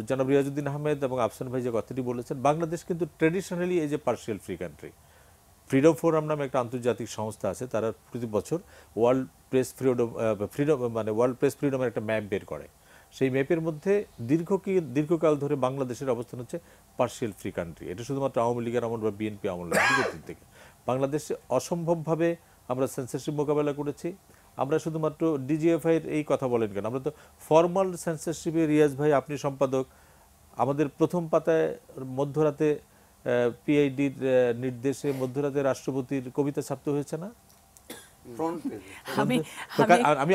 জনাব রিয়াজউদ্দিন আহমেদ এবং আফসান ভাই যে কথাটি বলেছেন, বাংলাদেশ কিন্তু ট্র্যাডিশনালি এই যে partial free country, freedom forum নামে একটা আন্তর্জাতিক সংস্থা আছে, তারা প্রতি বছর ওয়ার্ল্ড প্রেস ফ্রিডমের একটা ম্যাপ বের করে। সেই ম্যাপের মধ্যে দীর্ঘকাল ধরে বাংলাদেশের অবস্থান হচ্ছে পার্শিয়াল ফ্রি কান্ট্রি। এটা শুধুমাত্র আওয়ামী লীগের আমল বা বিএনপি আমল দীর্ঘদিন থেকে বাংলাদেশে অসম্ভবভাবে আমরা সেন্সরশিপ মোকাবেলা করেছি। আমরা শুধুমাত্র ডিজিএফআই এর এই কথা বলেন কেন, আমরা তো ফর্মাল সেন্সরশিপে, রিয়াজ ভাই আপনি সম্পাদক, আমাদের প্রথম পাতায় মধ্যরাতে পিআইডির নির্দেশে মধ্যরাতে রাষ্ট্রপতির কবিতা ছাপতে হয়েছে না?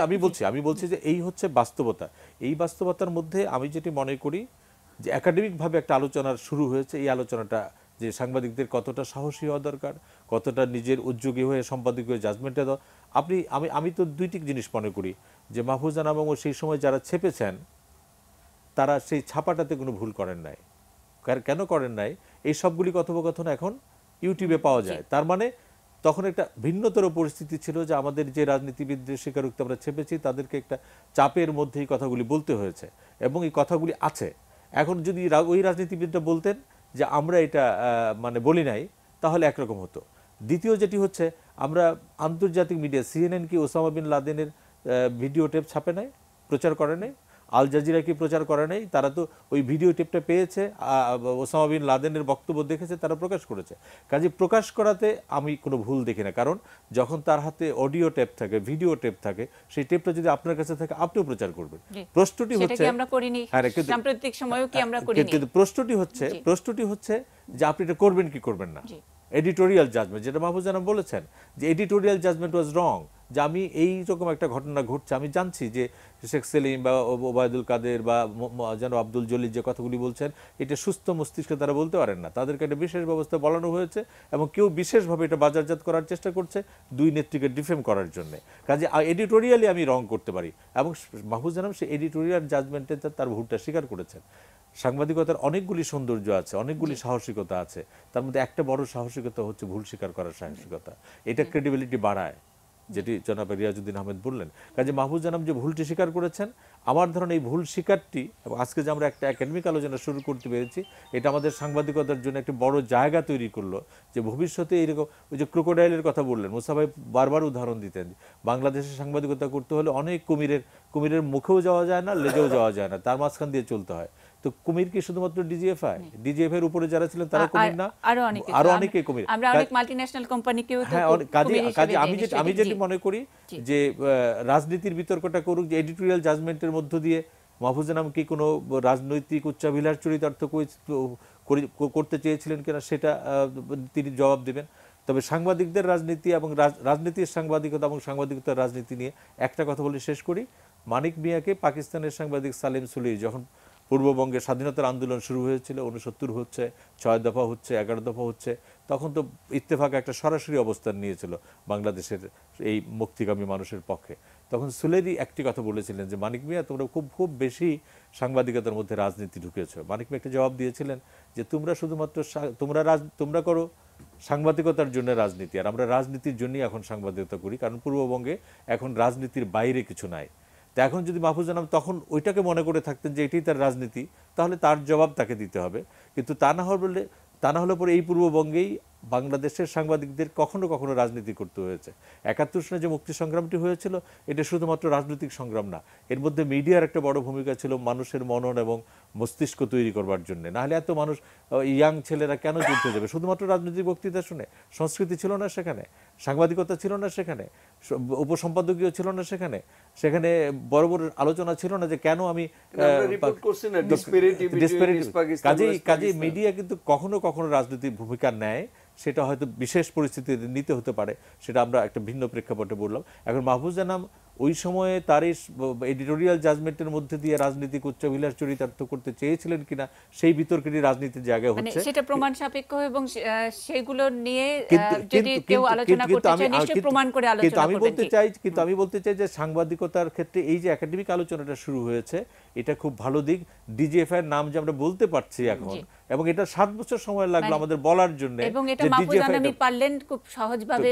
আমি বলছি যে এই হচ্ছে বাস্তবতা। এই বাস্তবতার মধ্যে আমি যেটি মনে করি যে একাডেমিকভাবে একটা আলোচনা শুরু হয়েছে। এই আলোচনাটা যে সাংবাদিকদের কতটা সাহসী হওয়া দরকার, কতটা নিজের উদ্যোগী হয়ে সম্পাদকীয় জাজমেন্টে দেওয়া। আমি তো দুইটি জিনিস মনে করি যে মাহফুজ জানাম এবং সেই সময় যারা ছেপেছেন তারা সেই ছাপাটাতে কোনো ভুল করেন নাই। কেন করেন নাই? এই সবগুলি কথোপকথন এখন ইউটিউবে পাওয়া যায়। তার মানে তখন একটা ভিন্নতর পরিস্থিতি ছিল যে আমাদের যে রাজনীতিবিদদের স্বীকারোক্তি আমরা ছেপেছি তাদেরকে একটা চাপের মধ্যে এই কথাগুলি বলতে হয়েছে এবং এই কথাগুলি আছে। এখন যদি ওই রাজনীতিবিদরা বলতেন যে আমরা এটা বলি নাই, তাহলে একরকম হতো। দ্বিতীয় যেটি হচ্ছে, আমরা আন্তর্জাতিক মিডিয়া, CNN কি ওসামা বিন লাদেনের ভিডিও টেপ ছাপে নাই, প্রচার করে নাই? আল জাজিরা কি প্রচার করে নাই? তারা তো ওই ভিডিও টেপটা পেয়েছে, ওসামা বিন লাদেনের বক্তব্য দেখেছে, তারা প্রকাশ করেছে। কাজে প্রকাশ করাতে আমি কোনো ভুল দেখি না, কারণ যখন তার হাতে অডিও টেপ থাকে, ভিডিও টেপ থাকে, সেই টেপটা যদি আপনার কাছে থাকে আপনিও প্রচার করবেন। প্রশ্নটি হচ্ছে কিন্তু প্রশ্নটি হচ্ছে যে আপনি এটা করবেন কি করবেন না। এডিটোরিয়াল জাজমেন্ট, যেটা মাহফুজ জানাম বলেছেন যে এডিটোরিয়াল জাজমেন্ট ওয়াজ রং, যে আমি এইরকম একটা ঘটনা ঘটছে, আমি জানছি যে শেখ সেলিম বা ওবায়দুল কাদের বা যেন আব্দুল জলিল যে কথাগুলি বলছেন এটা সুস্থ মস্তিষ্কে তারা বলতে পারেন না, তাদেরকে একটা বিশেষ ব্যবস্থা বলানো হয়েছে এবং কেউ বিশেষভাবে এটা বাজারজাত করার চেষ্টা করছে দুই নেত্রীকে ডিফেম করার জন্য। কাজে এডিটোরিয়ালি আমি রং করতে পারি এবং মাহফুজ জানাম সে এডিটোরিয়াল জাজমেন্টে তার ভুলটা স্বীকার করেছেন। সাংবাদিকতার অনেকগুলি সৌন্দর্য আছে, অনেকগুলি সাহসিকতা আছে, তার মধ্যে একটা বড় সাহসিকতা হচ্ছে ভুল স্বীকার করার সাহসিকতা। এটা ক্রেডিবিলিটি বাড়ায়, যেটি জনাব রিয়াজউদ্দিন আহমেদ বললেন। কাজে মাহফুজ জানাম যে ভুলটি স্বীকার করেছেন, আমার ধারণা এই ভুল স্বীকারটি এবং আজকে যে আমরা একটা একাডেমিক আলোচনা শুরু করতে পেরেছি, এটা আমাদের সাংবাদিকতার জন্য একটা বড় জায়গা তৈরি করলো যে ভবিষ্যতে এইরকম, ওই যে ক্রোকোডাইলের কথা বললেন, মুসা ভাই বারবার উদাহরণ দিতেন, বাংলাদেশে সাংবাদিকতা করতে হলে অনেক কুমিরের মুখেও যাওয়া যায় না, লেজেও যাওয়া যায় না, তার মাঝখান দিয়ে চলতে হয়। তো কুমির কি শুধুমাত্র ডিজিএফআই এর উপরে যারা ছিলেন তারা কুমির না? আরো অনেকে কুমির। আমরা অনেক মাল্টিন্যাশনাল কোম্পানিকেও তো কাজে আমি যেটি মনে করি যে রাজনীতির বিতর্কটা করুক, যে এডিটোরিয়াল জাজমেন্টের মধ্য দিয়ে মাহফুজ জানাম কি কোনো রাজনৈতিক উচ্চাভিলাষ চরিতার্থ করতে চেয়েছিলেন কিনা সেটা তিনি জবাব দেবেন। তবে সাংবাদিকদের রাজনীতি এবং রাজনীতির সাংবাদিকতা এবং সাংবাদিকতার রাজনীতি নিয়ে একটা কথা বলে শেষ করি। মানিক মিয়াকে পাকিস্তানের সাংবাদিক সালেম সুলেই যখন পূর্ববঙ্গে স্বাধীনতার আন্দোলন শুরু হয়েছিল, 69 হচ্ছে, 6 দফা হচ্ছে, 11 দফা হচ্ছে, তখন তো ইত্তেফাক একটা সরাসরি অবস্থান নিয়েছিল বাংলাদেশের এই মুক্তিকামী মানুষের পক্ষে। তখন সুলেরি একটি কথা বলেছিলেন যে মানিক মিয়া তোমরা খুব বেশি সাংবাদিকতার মধ্যে রাজনীতি ঢুকেছো। মানিক মিয়া একটা জবাব দিয়েছিলেন যে তোমরা শুধুমাত্র তোমরা করো সাংবাদিকতার জন্য রাজনীতি, আর আমরা রাজনীতির জন্যই এখন সাংবাদিকতা করি, কারণ পূর্ববঙ্গে এখন রাজনীতির বাইরে কিছু নাই। তো এখন যদি মাহফুজ জানাম তখন ওইটাকে মনে করে থাকতেন যে এটাই তার রাজনীতি, তাহলে তার জবাব তাকে দিতে হবে। কিন্তু তা না হলে পরে এই পূর্ববঙ্গেই বাংলাদেশের সাংবাদিকদের কখনো কখনো রাজনীতি করতে হয়েছে। 71 সনে যে মুক্তি সংগ্রামটি হয়েছিল এটা শুধুমাত্র রাজনৈতিক সংগ্রাম না, এর মধ্যে মিডিয়ার একটা বড় ভূমিকা ছিল মানুষের মনন এবং মস্তিষ্ক তৈরি করবার জন্য। নাহলে এত মানুষ, ইয়াং ছেলেরা কেন যুদ্ধে যাবে শুধুমাত্র রাজনৈতিক বক্তৃতা শুনে? সংস্কৃতি ছিল না সেখানে, সাংবাদিকতা ছিল না সেখানে, উপসম্পাদকীয় ছিল না সেখানে, সেখানে বড় বড় আলোচনা ছিল না যে কেন আমি কাজেই মিডিয়া কিন্তু কখনো কখনো রাজনৈতিক ভূমিকা নেয়, সেটা হয়তো বিশেষ পরিস্থিতিতে নিতে হতে পারে, সেটা আমরা একটা ভিন্ন প্রেক্ষাপটে বললাম। এখন মাহফুজ জানাম ওই সময়ে তার এই এডিটোরিয়াল জাজমেন্টের মধ্যে দিয়ে রাজনীতিক উচ্চাভিলাষ চরিতার্থ করতে চেয়েছিলেন কিনা সেই বিতর্কেরই রাজনীতির জায়গায় হচ্ছে, সেটা প্রমাণ সাপেক্ষ এবং সেগুলো নিয়ে যদি কেউ আলোচনা করতে চায় নিশ্চয়ই প্রমাণ করে আলোচনা করবেন। কিন্তু আমি বলতে চাই যে সাংবাদিকতার ক্ষেত্রে এই যে একাডেমিক আলোচনাটা শুরু হয়েছে এটা খুব ভালো দিক। ডিজিএফআই এর নাম যে আমরা বলতে পারছি এখন, এবং এটা 7 বছর সময় লাগলো আমাদের বলার জন্য, এবং এটা মাহফুজ আনামি পারলেন খুব সহজভাবে।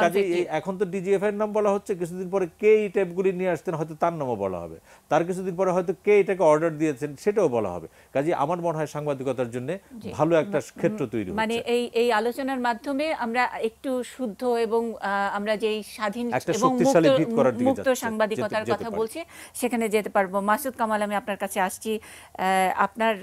কাজে এখন তো ডিজিএফআই এর নাম বলা হচ্ছে, কিছুদিন পরে কে এই ট্যাপগুলি নিয়ে আসতেন হয়তো তার নামও বলা হবে, তার কিছুদিন পরে হয়তো কে এটাকে অর্ডার দিয়েছেন সেটাও বলা হবে। কাজে আমার মনে হয় সাংবাদিকতার জন্য ভালো একটা ক্ষেত্র তৈরি হচ্ছে। মানে এই আলোচনার মাধ্যমে আমরা একটু শুদ্ধ এবং আমরা যেই স্বাধীন এবং মুক্ত সাংবাদিকতার কথা বলছি সেখানে যেতে পারবো। মাসুদ কামাল, আমি আপনার কাছে আসছি আপনার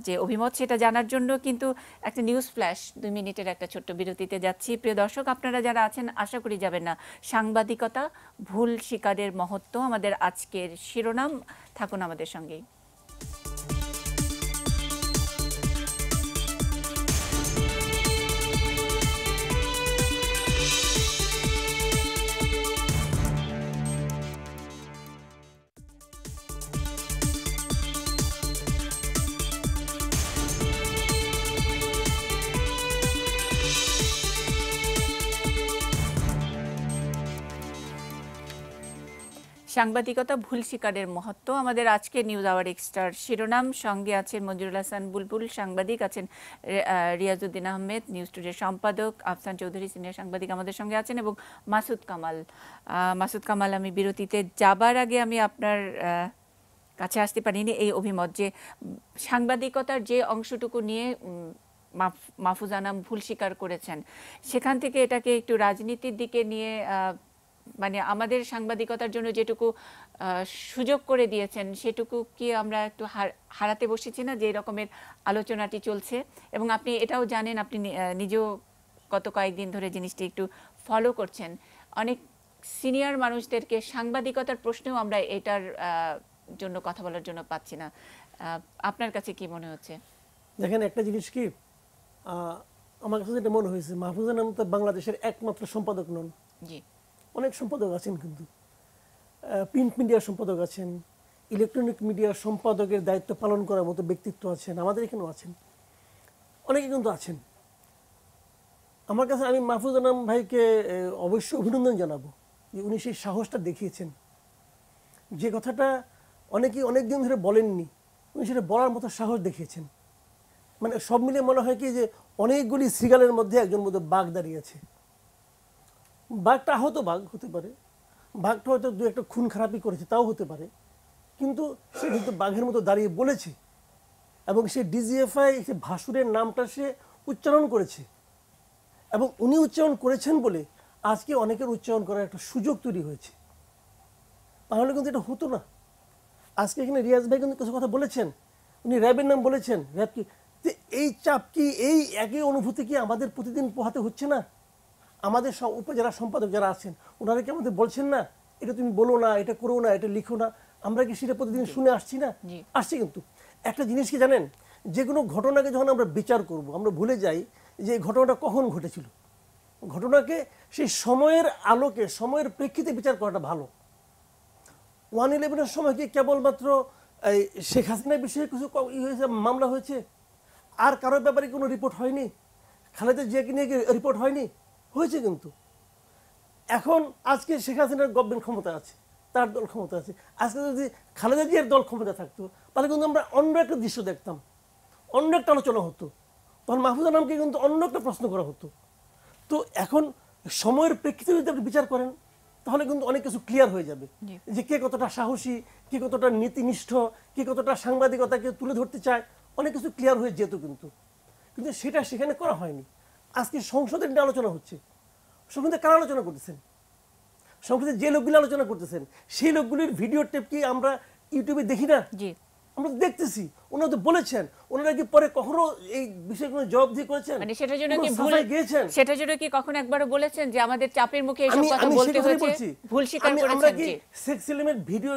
যে অভিমত সেটা জানার জন্য, কিন্তু একটা নিউজ ফ্ল্যাশ 2 মিনিটের একটা ছোট্ট বিরতিতে যাচ্ছি। প্রিয় দর্শক, আপনারা যারা আছেন আশা করি যাবেন না। সাংবাদিকতা, ভুল স্বীকারের মহত্ব আমাদের আজকের শিরোনাম, থাকুন আমাদের সঙ্গেই। সাংবাদিকতা, ভুল স্বীকারের মহত্ব আমাদের আজকে নিউজ আওয়ার এক্সট্রার শিরোনাম। সঙ্গে আছেন মঞ্জুরুল হাসান বুলবুল, সাংবাদিক, আছেন রিয়াজউদ্দিন আহমেদ, নিউজ টুডে সম্পাদক, আফসান চৌধুরী সিনিয়র সাংবাদিক আমাদের সঙ্গে আছেন, এবং মাসুদ কামাল। মাসুদ কামাল, আমি বিরতিতে যাবার আগে আমি আপনার কাছে আসতে পারিনি এই অভিমত যে সাংবাদিকতার যে অংশটুকু নিয়ে মাহফুজ আনাম ভুল স্বীকার করেছেন, সেখান থেকে এটাকে একটু রাজনীতির দিকে নিয়ে, মানে আমাদের সাংবাদিকতার জন্য যেটুকু সুযোগ করে দিয়েছেন সেটুকু কি আমরা একটু হারাতে বসেছি না, যে রকমের আলোচনাটি চলছে? এবং আপনি এটাও জানেন, আপনি নিজেও গত কয়েকদিন ধরে জিনিসটি একটু ফলো করছেন, অনেক সিনিয়র মানুষদেরকে সাংবাদিকতার প্রশ্নেও আমরা এটার জন্য কথা বলার জন্য পাচ্ছি না। আপনার কাছে কি মনে হচ্ছে? দেখেন, একটা জিনিস কি আমার কাছে যেটা মনে হয়েছে, মাহফুজ আনাম তো বাংলাদেশের একমাত্র সম্পাদক নন। জি, অনেক সম্পাদক আছেন, কিন্তু প্রিন্ট মিডিয়ার সম্পাদক আছেন, ইলেকট্রনিক মিডিয়ার সম্পাদকের দায়িত্ব পালন করার মতো ব্যক্তিত্ব আছেন, আমাদের এখানেও আছেন, অনেকে কিন্তু আছেন। আমার কাছে, আমি মাহফুজ আনাম ভাইকে অবশ্যই অভিনন্দন জানাবো যে উনি সেই সাহসটা দেখিয়েছেন, যে কথাটা অনেকেই অনেক দিন ধরে বলেননি, উনি সেটা বলার মতো সাহস দেখিয়েছেন। মানে সব মিলে মনে হয় কি যে অনেকগুলি শৃগালের মধ্যে একজন মধ্যে বাঘ দাঁড়িয়েছে। বাঘটা আহত বাঘ হতে পারে, বাঘটা হয়তো দু একটা খুন খারাপি করেছে, তাও হতে পারে, কিন্তু সে কিন্তু বাঘের মতো দাঁড়িয়ে বলেছে, এবং সে ডিজিএফআই সে ভাসুরের নামটা সে উচ্চারণ করেছে, এবং উনি উচ্চারণ করেছেন বলে আজকে অনেকের উচ্চারণ করার একটা সুযোগ তৈরি হয়েছে। তাহলে কিন্তু এটা হতো না। আজকে এখানে রিয়াজ ভাই কিন্তু কিছু কথা বলেছেন, উনি র্যাবের নাম বলেছেন। র্যাব কি, এই চাপ কি, এই একই অনুভূতি কি আমাদের প্রতিদিন পোহাতে হচ্ছে না? আমাদের উপজেলা সম্পাদক যারা আছেন ওনারা কি আমাদের বলছেন না, এটা তুমি বলো না, এটা করো না, এটা লিখো না? আমরা কি সেটা প্রতিদিন শুনে আসছি না? আসছি। কিন্তু একটা জিনিস কি জানেন, যে কোনো ঘটনাকে যখন আমরা বিচার করব, আমরা ভুলে যাই যে এই ঘটনাটা কখন ঘটেছিল। ঘটনাকে সেই সময়ের আলোকে, সময়ের প্রেক্ষিতে বিচার করাটা ভালো। 1/11-এর সময় কি কেবলমাত্র এই শেখ হাসিনার বিষয়ে কিছু হয়েছে, মামলা হয়েছে, আর কারোর ব্যাপারে কোনো রিপোর্ট হয়নি? খালেদা জিয়াকে নিয়ে রিপোর্ট হয়নি? হয়েছে। কিন্তু এখন আজকে শেখ হাসিনার গভর্নমেন্ট ক্ষমতা আছে, তার দল ক্ষমতা আছে। আজকে যদি খালেদা জিয়ার দল ক্ষমতা থাকতো তাহলে কিন্তু আমরা অন্য একটা দৃশ্য দেখতাম, অন্য একটা আলোচনা হতো, তখন মাহফুজ আনামকে কিন্তু অন্য একটা প্রশ্ন করা হতো। তো এখন সময়ের প্রেক্ষিতে যদি আপনি বিচার করেন তাহলে কিন্তু অনেক কিছু ক্লিয়ার হয়ে যাবে, যে কে কতটা সাহসী, কে কতটা নীতিনিষ্ঠ, কে কতটা সাংবাদিকতাকে তুলে ধরতে চায়, অনেক কিছু ক্লিয়ার হয়ে যেত। কিন্তু সেটা সেখানে করা হয়নি। আজকে সংসদের নিয়ে আলোচনা হচ্ছে, সংসদে কারা আলোচনা করতেছেন? সংসদে যে লোকগুলো আলোচনা করতেছেন সেই লোকগুলির ভিডিও টেপ কি আমরা ইউটিউবে দেখি না? আমরা দেখতেছি। ওনারা তো বলেছেন, ওনারা কি পরে কখনো এই বিষয়গুলো জবাব দিয়ে করেছেন? মানে সেটার জন্য কি ভুলে গিয়েছেন? সেটার জন্য কি কখনো একবারও বলেছেন যে আমাদের চাপের মুখে এই সব কথা বলতে হয়েছে? ভুল স্বীকার করেছেন। আমরা কি শেখ সেলিমের ভিডিও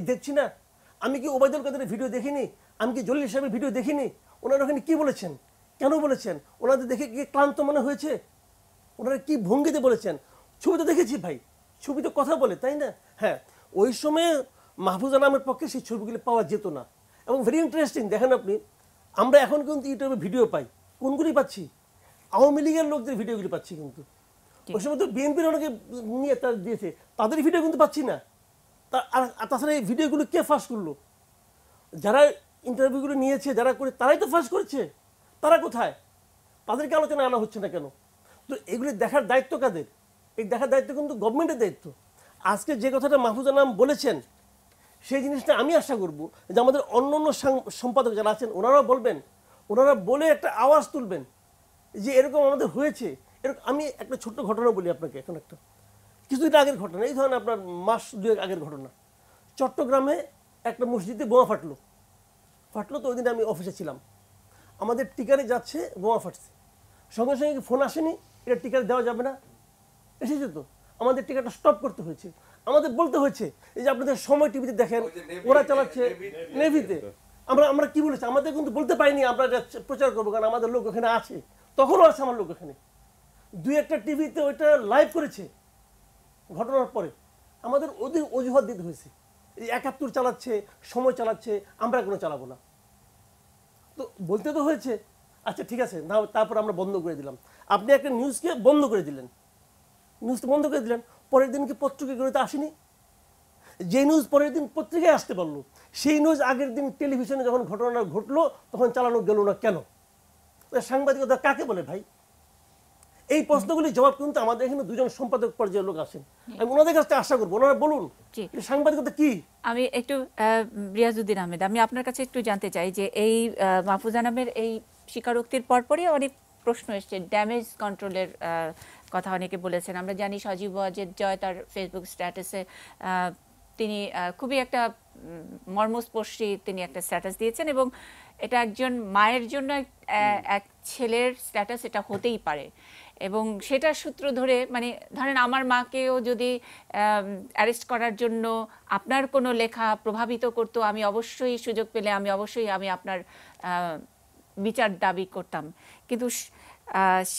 দেখছি না? আমি কি ওবায়দুল কাদেরের ভিডিও দেখিনি? আমি কি জলিল সাহেবের ভিডিও দেখিনি? ওনারা ওখানে কি বলেছেন, কেন বলেছেন? ওনাদের দেখে কি ক্লান্ত মনে হয়েছে? ওনারা কি ভঙ্গিতে বলেছেন? ছবি তো দেখেছি ভাই, ছবি তো কথা বলে, তাই না? হ্যাঁ, ওই সময় মাহফুজ আনামের পক্ষে সেই ছবিগুলো পাওয়া যেত না। এবং ভেরি ইন্টারেস্টিং, দেখেন আপনি, আমরা এখন কিন্তু ইউটিউবে ভিডিও পাই, কোনগুলি পাচ্ছি? আওয়ামী লীগের লোকদের ভিডিওগুলি পাচ্ছি। কিন্তু ওই সময় তো বিএনপির অনেকে নিয়ে তারা দিয়েছে, তাদের ভিডিও কিন্তু পাচ্ছি না। আর তাছাড়া এই ভিডিওগুলো কে ফাঁস করলো? যারা ইন্টারভিউগুলো নিয়েছে, যারা করে, তারাই তো ফাঁস করেছে। তারা কোথায়? তাদেরকে আলোচনায় আনা হচ্ছে না কেন? তো এগুলি দেখার দায়িত্ব কাদের? এই দেখার দায়িত্ব কিন্তু গভর্নমেন্টের দায়িত্ব। আজকে যে কথাটা মাহফুজা নাম বলেছেন, সেই জিনিসটা আমি আশা করব যে আমাদের অন্য অন্য সম্পাদক যারা আছেন ওনারাও বলবেন, ওনারা বলে একটা আওয়াজ তুলবেন যে এরকম আমাদের হয়েছে। এরকম আমি একটা ছোট্ট ঘটনা বলি আপনাকে, এখন একটা কিছুদিন আগের ঘটনা, এই ধরনের আপনার মাস 2 আগের ঘটনা। চট্টগ্রামে একটা মসজিদে বোমা ফাটলো। তো ওই দিন আমি অফিসে ছিলাম। আমাদের টিকারে যাচ্ছে, বোমা ফাটছে, সঙ্গে সঙ্গে ফোন আসেনি, এটা টিকার দেওয়া যাবে না। এসেছে তো, আমাদের টিকাটা স্টপ করতে হয়েছে। আমাদের বলতে হয়েছে এই যে আপনাদের সময় টিভিতে দেখেন ওরা চালাচ্ছে নেভিতে, আমরা কি বলেছি, আমাদের কিন্তু বলতে পারিনি আমরা এটা প্রচার করবো, কারণ আমাদের লোক ওখানে আছে, তখনও আছে আমার লোক ওখানে। 2-1টা টিভিতে ওইটা লাইভ করেছে ঘটনার পরে। আমাদের ওদের অজুহাত দিতে হয়েছে, এই 71 চালাচ্ছে, সময় চালাচ্ছে, আমরা কোনো চালাবো না। তো বলতে তো হয়েছে, আচ্ছা ঠিক আছে না, তারপর আমরা বন্ধ করে দিলাম। আপনি একটা নিউজকে বন্ধ করে দিলেন, নিউজটা বন্ধ করে দিলেন, পরের দিন কি পত্রিকাগুলোতে আসেনি? যে নিউজ পরের দিন পত্রিকায় আসতে পারলো, সেই নিউজ আগের দিন টেলিভিশনে যখন ঘটনা ঘটলো তখন চালানো গেল না কেন? সাংবাদিকতা কাকে বলে ভাই? এই প্রশ্নগুলির জবাব কিন্তু আমাদের এখানে 2জন সম্পাদক পর্যায়ের লোক আছেন, আমি ওনাদের কাছে আশা করবো ওনারা বলুন সাংবাদিকতা কি। আমি একটু রিয়াজউদ্দিন আহমেদ, আমি আপনার কাছে একটু জানতে চাই যে এই মাহফুজা নামের এই স্বীকারোক্তির পরপরই অনেক প্রশ্ন এসছে, ড্যামেজ কন্ট্রোলের কথা অনেকে বলেছেন। আমরা জানি সজীব ওয়াজেদ জয় তার ফেসবুক স্ট্যাটাসে তিনি খুবই একটা মর্মস্পর্শী তিনি একটা স্ট্যাটাস দিয়েছেন, এবং এটা একজন মায়ের জন্য এক ছেলের স্ট্যাটাস এটা হতেই পারে, এবং সেটা সূত্র ধরে মানে ধরেন আমার মাকেও যদি অ্যারেস্ট করার জন্য আপনার কোনো লেখা প্রভাবিত করতো, আমি অবশ্যই সুযোগ পেলে আমি আপনার বিচার দাবি করতাম। কিন্তু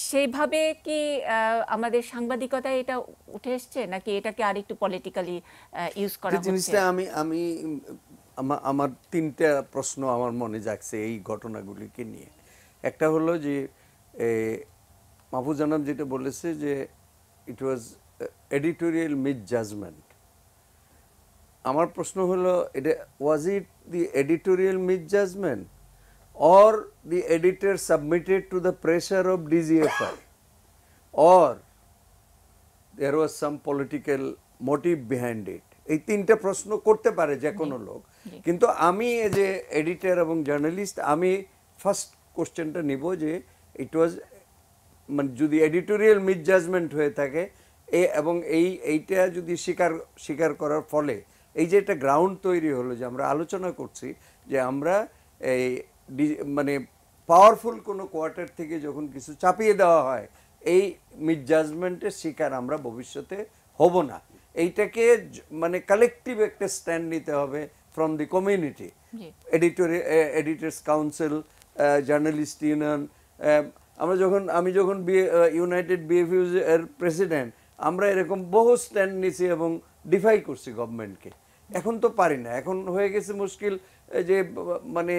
সেইভাবে কি আমাদের সাংবাদিকতায় এটা উঠে এসছে, নাকি এটাকে আরেকটু পলিটিক্যালি ইউজ করা হচ্ছে? জিনিসটা আমি আমার 3টা প্রশ্ন আমার মনে জাগছে এই ঘটনাগুলিকে নিয়ে। একটা হলো যে মাহফুজা নাম যেটা বলেছে যে ইট ওয়াজ এডিটোরিয়াল মিসজাজমেন্ট। আমার প্রশ্ন হলো এটা ওয়াজ ইট দি editorial মিসজাজমেন্ট or the editor submitted to the pressure of DGFI or there was some political motive behind it? এই 3টা প্রশ্ন করতে পারে যে কোনো লোক, কিন্তু আমি এজ এ এডিটর এবং জার্নালিস্ট আমি ফার্স্ট কোশ্চেনটা নিব যে ইট ওয়াজ মানে যদি এডিটোরিয়াল মিসজাজমেন্ট হয়ে থাকে এবং এইটা যদি স্বীকার করার ফলে এই যে একটা গ্রাউন্ড তৈরি হলো যে আমরা আলোচনা করছি যে আমরা এই মানে পাওয়ারফুল কোনো কোয়ার্টার থেকে যখন কিছু চাপিয়ে দেওয়া হয় এই মিসজাজমেন্টের শিকার আমরা ভবিষ্যতে হব না, এইটাকে মানে কালেকটিভ একটা স্ট্যান্ড নিতে হবে from the community, editors council, journalist union. আমি যখন ইউনাইটেড বিএফইউ এর প্রেসিডেন্ট, আমরা এরকম বহু স্ট্যান্ড নিছি এবং ডিফাই করছি গভর্নমেন্টকে। এখন তো পারি না, এখন হয়ে গেছে মুশকিল যে মানে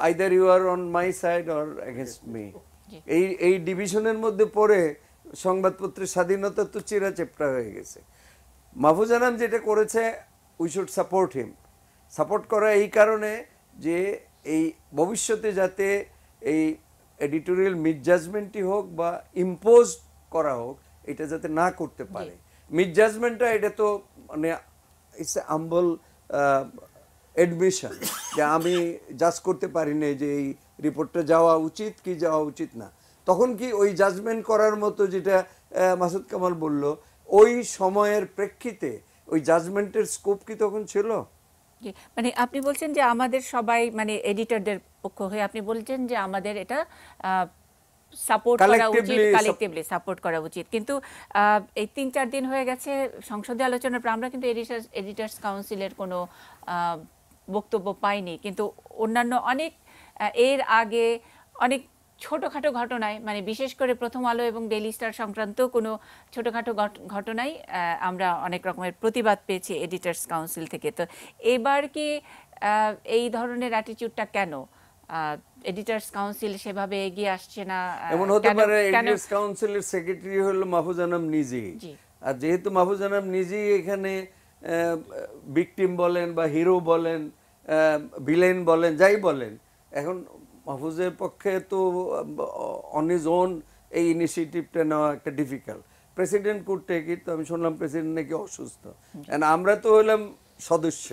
either you are on my side or against me, এই ডিভিশনের মধ্যে পড়ে সংবাদপত্রের স্বাধীনতা তো চিরাচেপটা হয়ে গেছে। মাহফুজা নাম যেটা করেছে we should support him. Support করা এই কারণে যে এই ভবিষ্যতে যাতে এই এডিটোরিয়াল মিসজাজমেন্টই হোক বা ইম্পোজ করা হোক এটা যাতে না করতে পারে। মিসজাজমেন্টটা এটা তো মানে ইটস এ হাম্বল এডমিশন যে আমি জাজ করতে পারি না যে এই রিপোর্টটা যাওয়া উচিত কি যাওয়া উচিত না। তখন কি ওই জাজমেন্ট করার মতো যেটা মাসুদ কামাল বলল ওই সময়ের প্রেক্ষিতে ওই জাজমেন্টের স্কোপ কি তখন ছিল? মানে আপনি বলছেন যে আমাদের সবাই মানে এডিটরদের পক্ষ হয়ে আপনি বলছেন যে আমাদের এটা সাপোর্ট করা উচিত, কালেক্টিভলি সাপোর্ট করা উচিত, কিন্তু এই 3-4 দিন হয়ে গেছে সংসদে আলোচনার পর আমরা কিন্তু এডিটর্স কাউন্সিলের কোনো বক্তব্য পাইনি। কিন্তু অন্যান্য অনেক এর আগে অনেক ছোটোখাটো ঘটনায় মানে বিশেষ করে প্রথম আলো এবং ডেইলি স্টার সংক্রান্ত কোনো ছোটোখাটো ঘটনায় আমরা অনেক রকমের প্রতিবাদ পেয়েছি এডিটর্স কাউন্সিল থেকে। তো এবার কি এই ধরনের অ্যাটিটিউডটা কেন? এডিটর্স কাউন্সিল সেভাবে এগিয়ে আসছে না? এমন হতে পারে এডিটর্স কাউন্সিলের সেক্রেটারি হলো মাহফুজা নাম নিজেই, আর যেহেতু মাহফুজা নাম নিজেই এখানে ভিকটিম বলেন বা হিরো বলেন, ভিলেন বলেন, যাই বলেন, এখন মাহফুজের পক্ষে তো অন হিজ ওন এই ইনিশিয়েটিভটা নেওয়া একটা difficult. President could take it, তো আমি শুনলাম প্রেসিডেন্ট নাকি অসুস্থ, and আমরা তো হলাম সদস্য,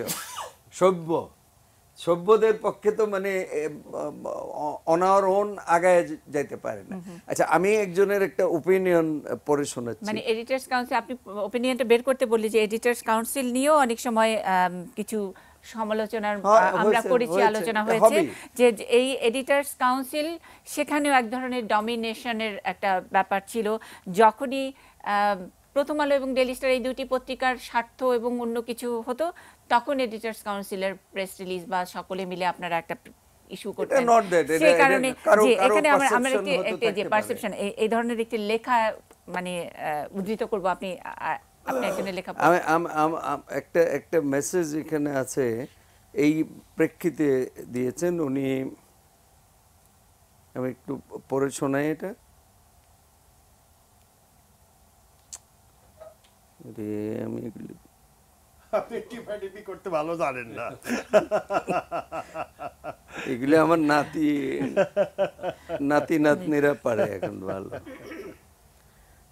সভ্যদের পক্ষে তো মানে অন আওয়ার ওন আগায় যাইতে পারে না। আচ্ছা, আমি একজনের একটা ওপিনিয়ন পড়ে শোনাচ্ছি। মানে এডিটর্স কাউন্সিল, আপনি ওপিনিয়নটা বের করতে বললি যে এডিটর্স কাউন্সিল নিয়েও অনেক সময় কিছু সমালোচনার আমরা করেছি, আলোচনা হয়েছে যে এই এডিটর্স কাউন্সিল সেখানেও এক ধরনের ডমিনেশনের একটা ব্যাপার ছিল। যখনই প্রথম আলো এবং ডেইলি স্টার এই দুটি পত্রিকার স্বার্থ এবং অন্য কিছু হতো, তখন এডিটর্স কাউন্সিলের প্রেস রিলিজ বা সকলে মিলে আপনারা একটা ইস্যু করতেন। সেই কারণে যে এখানে আমরা একটি যে পারসেপশন, এই ধরনের একটি লেখা মানে উদ্ধৃত করব, আপনি একজনের লেখা একটা মেসেজ এখানে আছে, এই প্রেক্ষিতে দিয়েছেন উনি, আমি একটু পড়ে শোনাই এটা। আমি আপনি টিপাটিপি করতে ভালো জানেন না, এগুলো আমার নাতি নাতনিরা পারে এখন ভালো।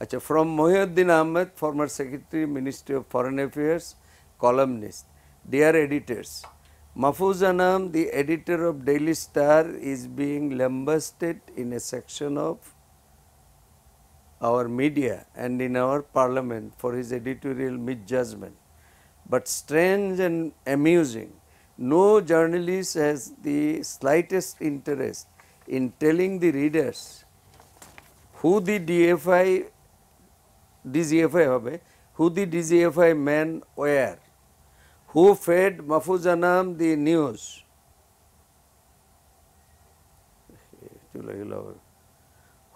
আচ্ছা, from Mohiuddin Ahmed, former Secretary, Ministry of Foreign Affairs, columnist. Dear editors, Mahfouz Anam, the editor of Daily Star, is being lambasted in a section of our media and in our parliament for his editorial misjudgment. But strange and amusing, no journalist has the slightest interest in telling the readers who the DGFI men were, who fed Mahfouz Anam the news,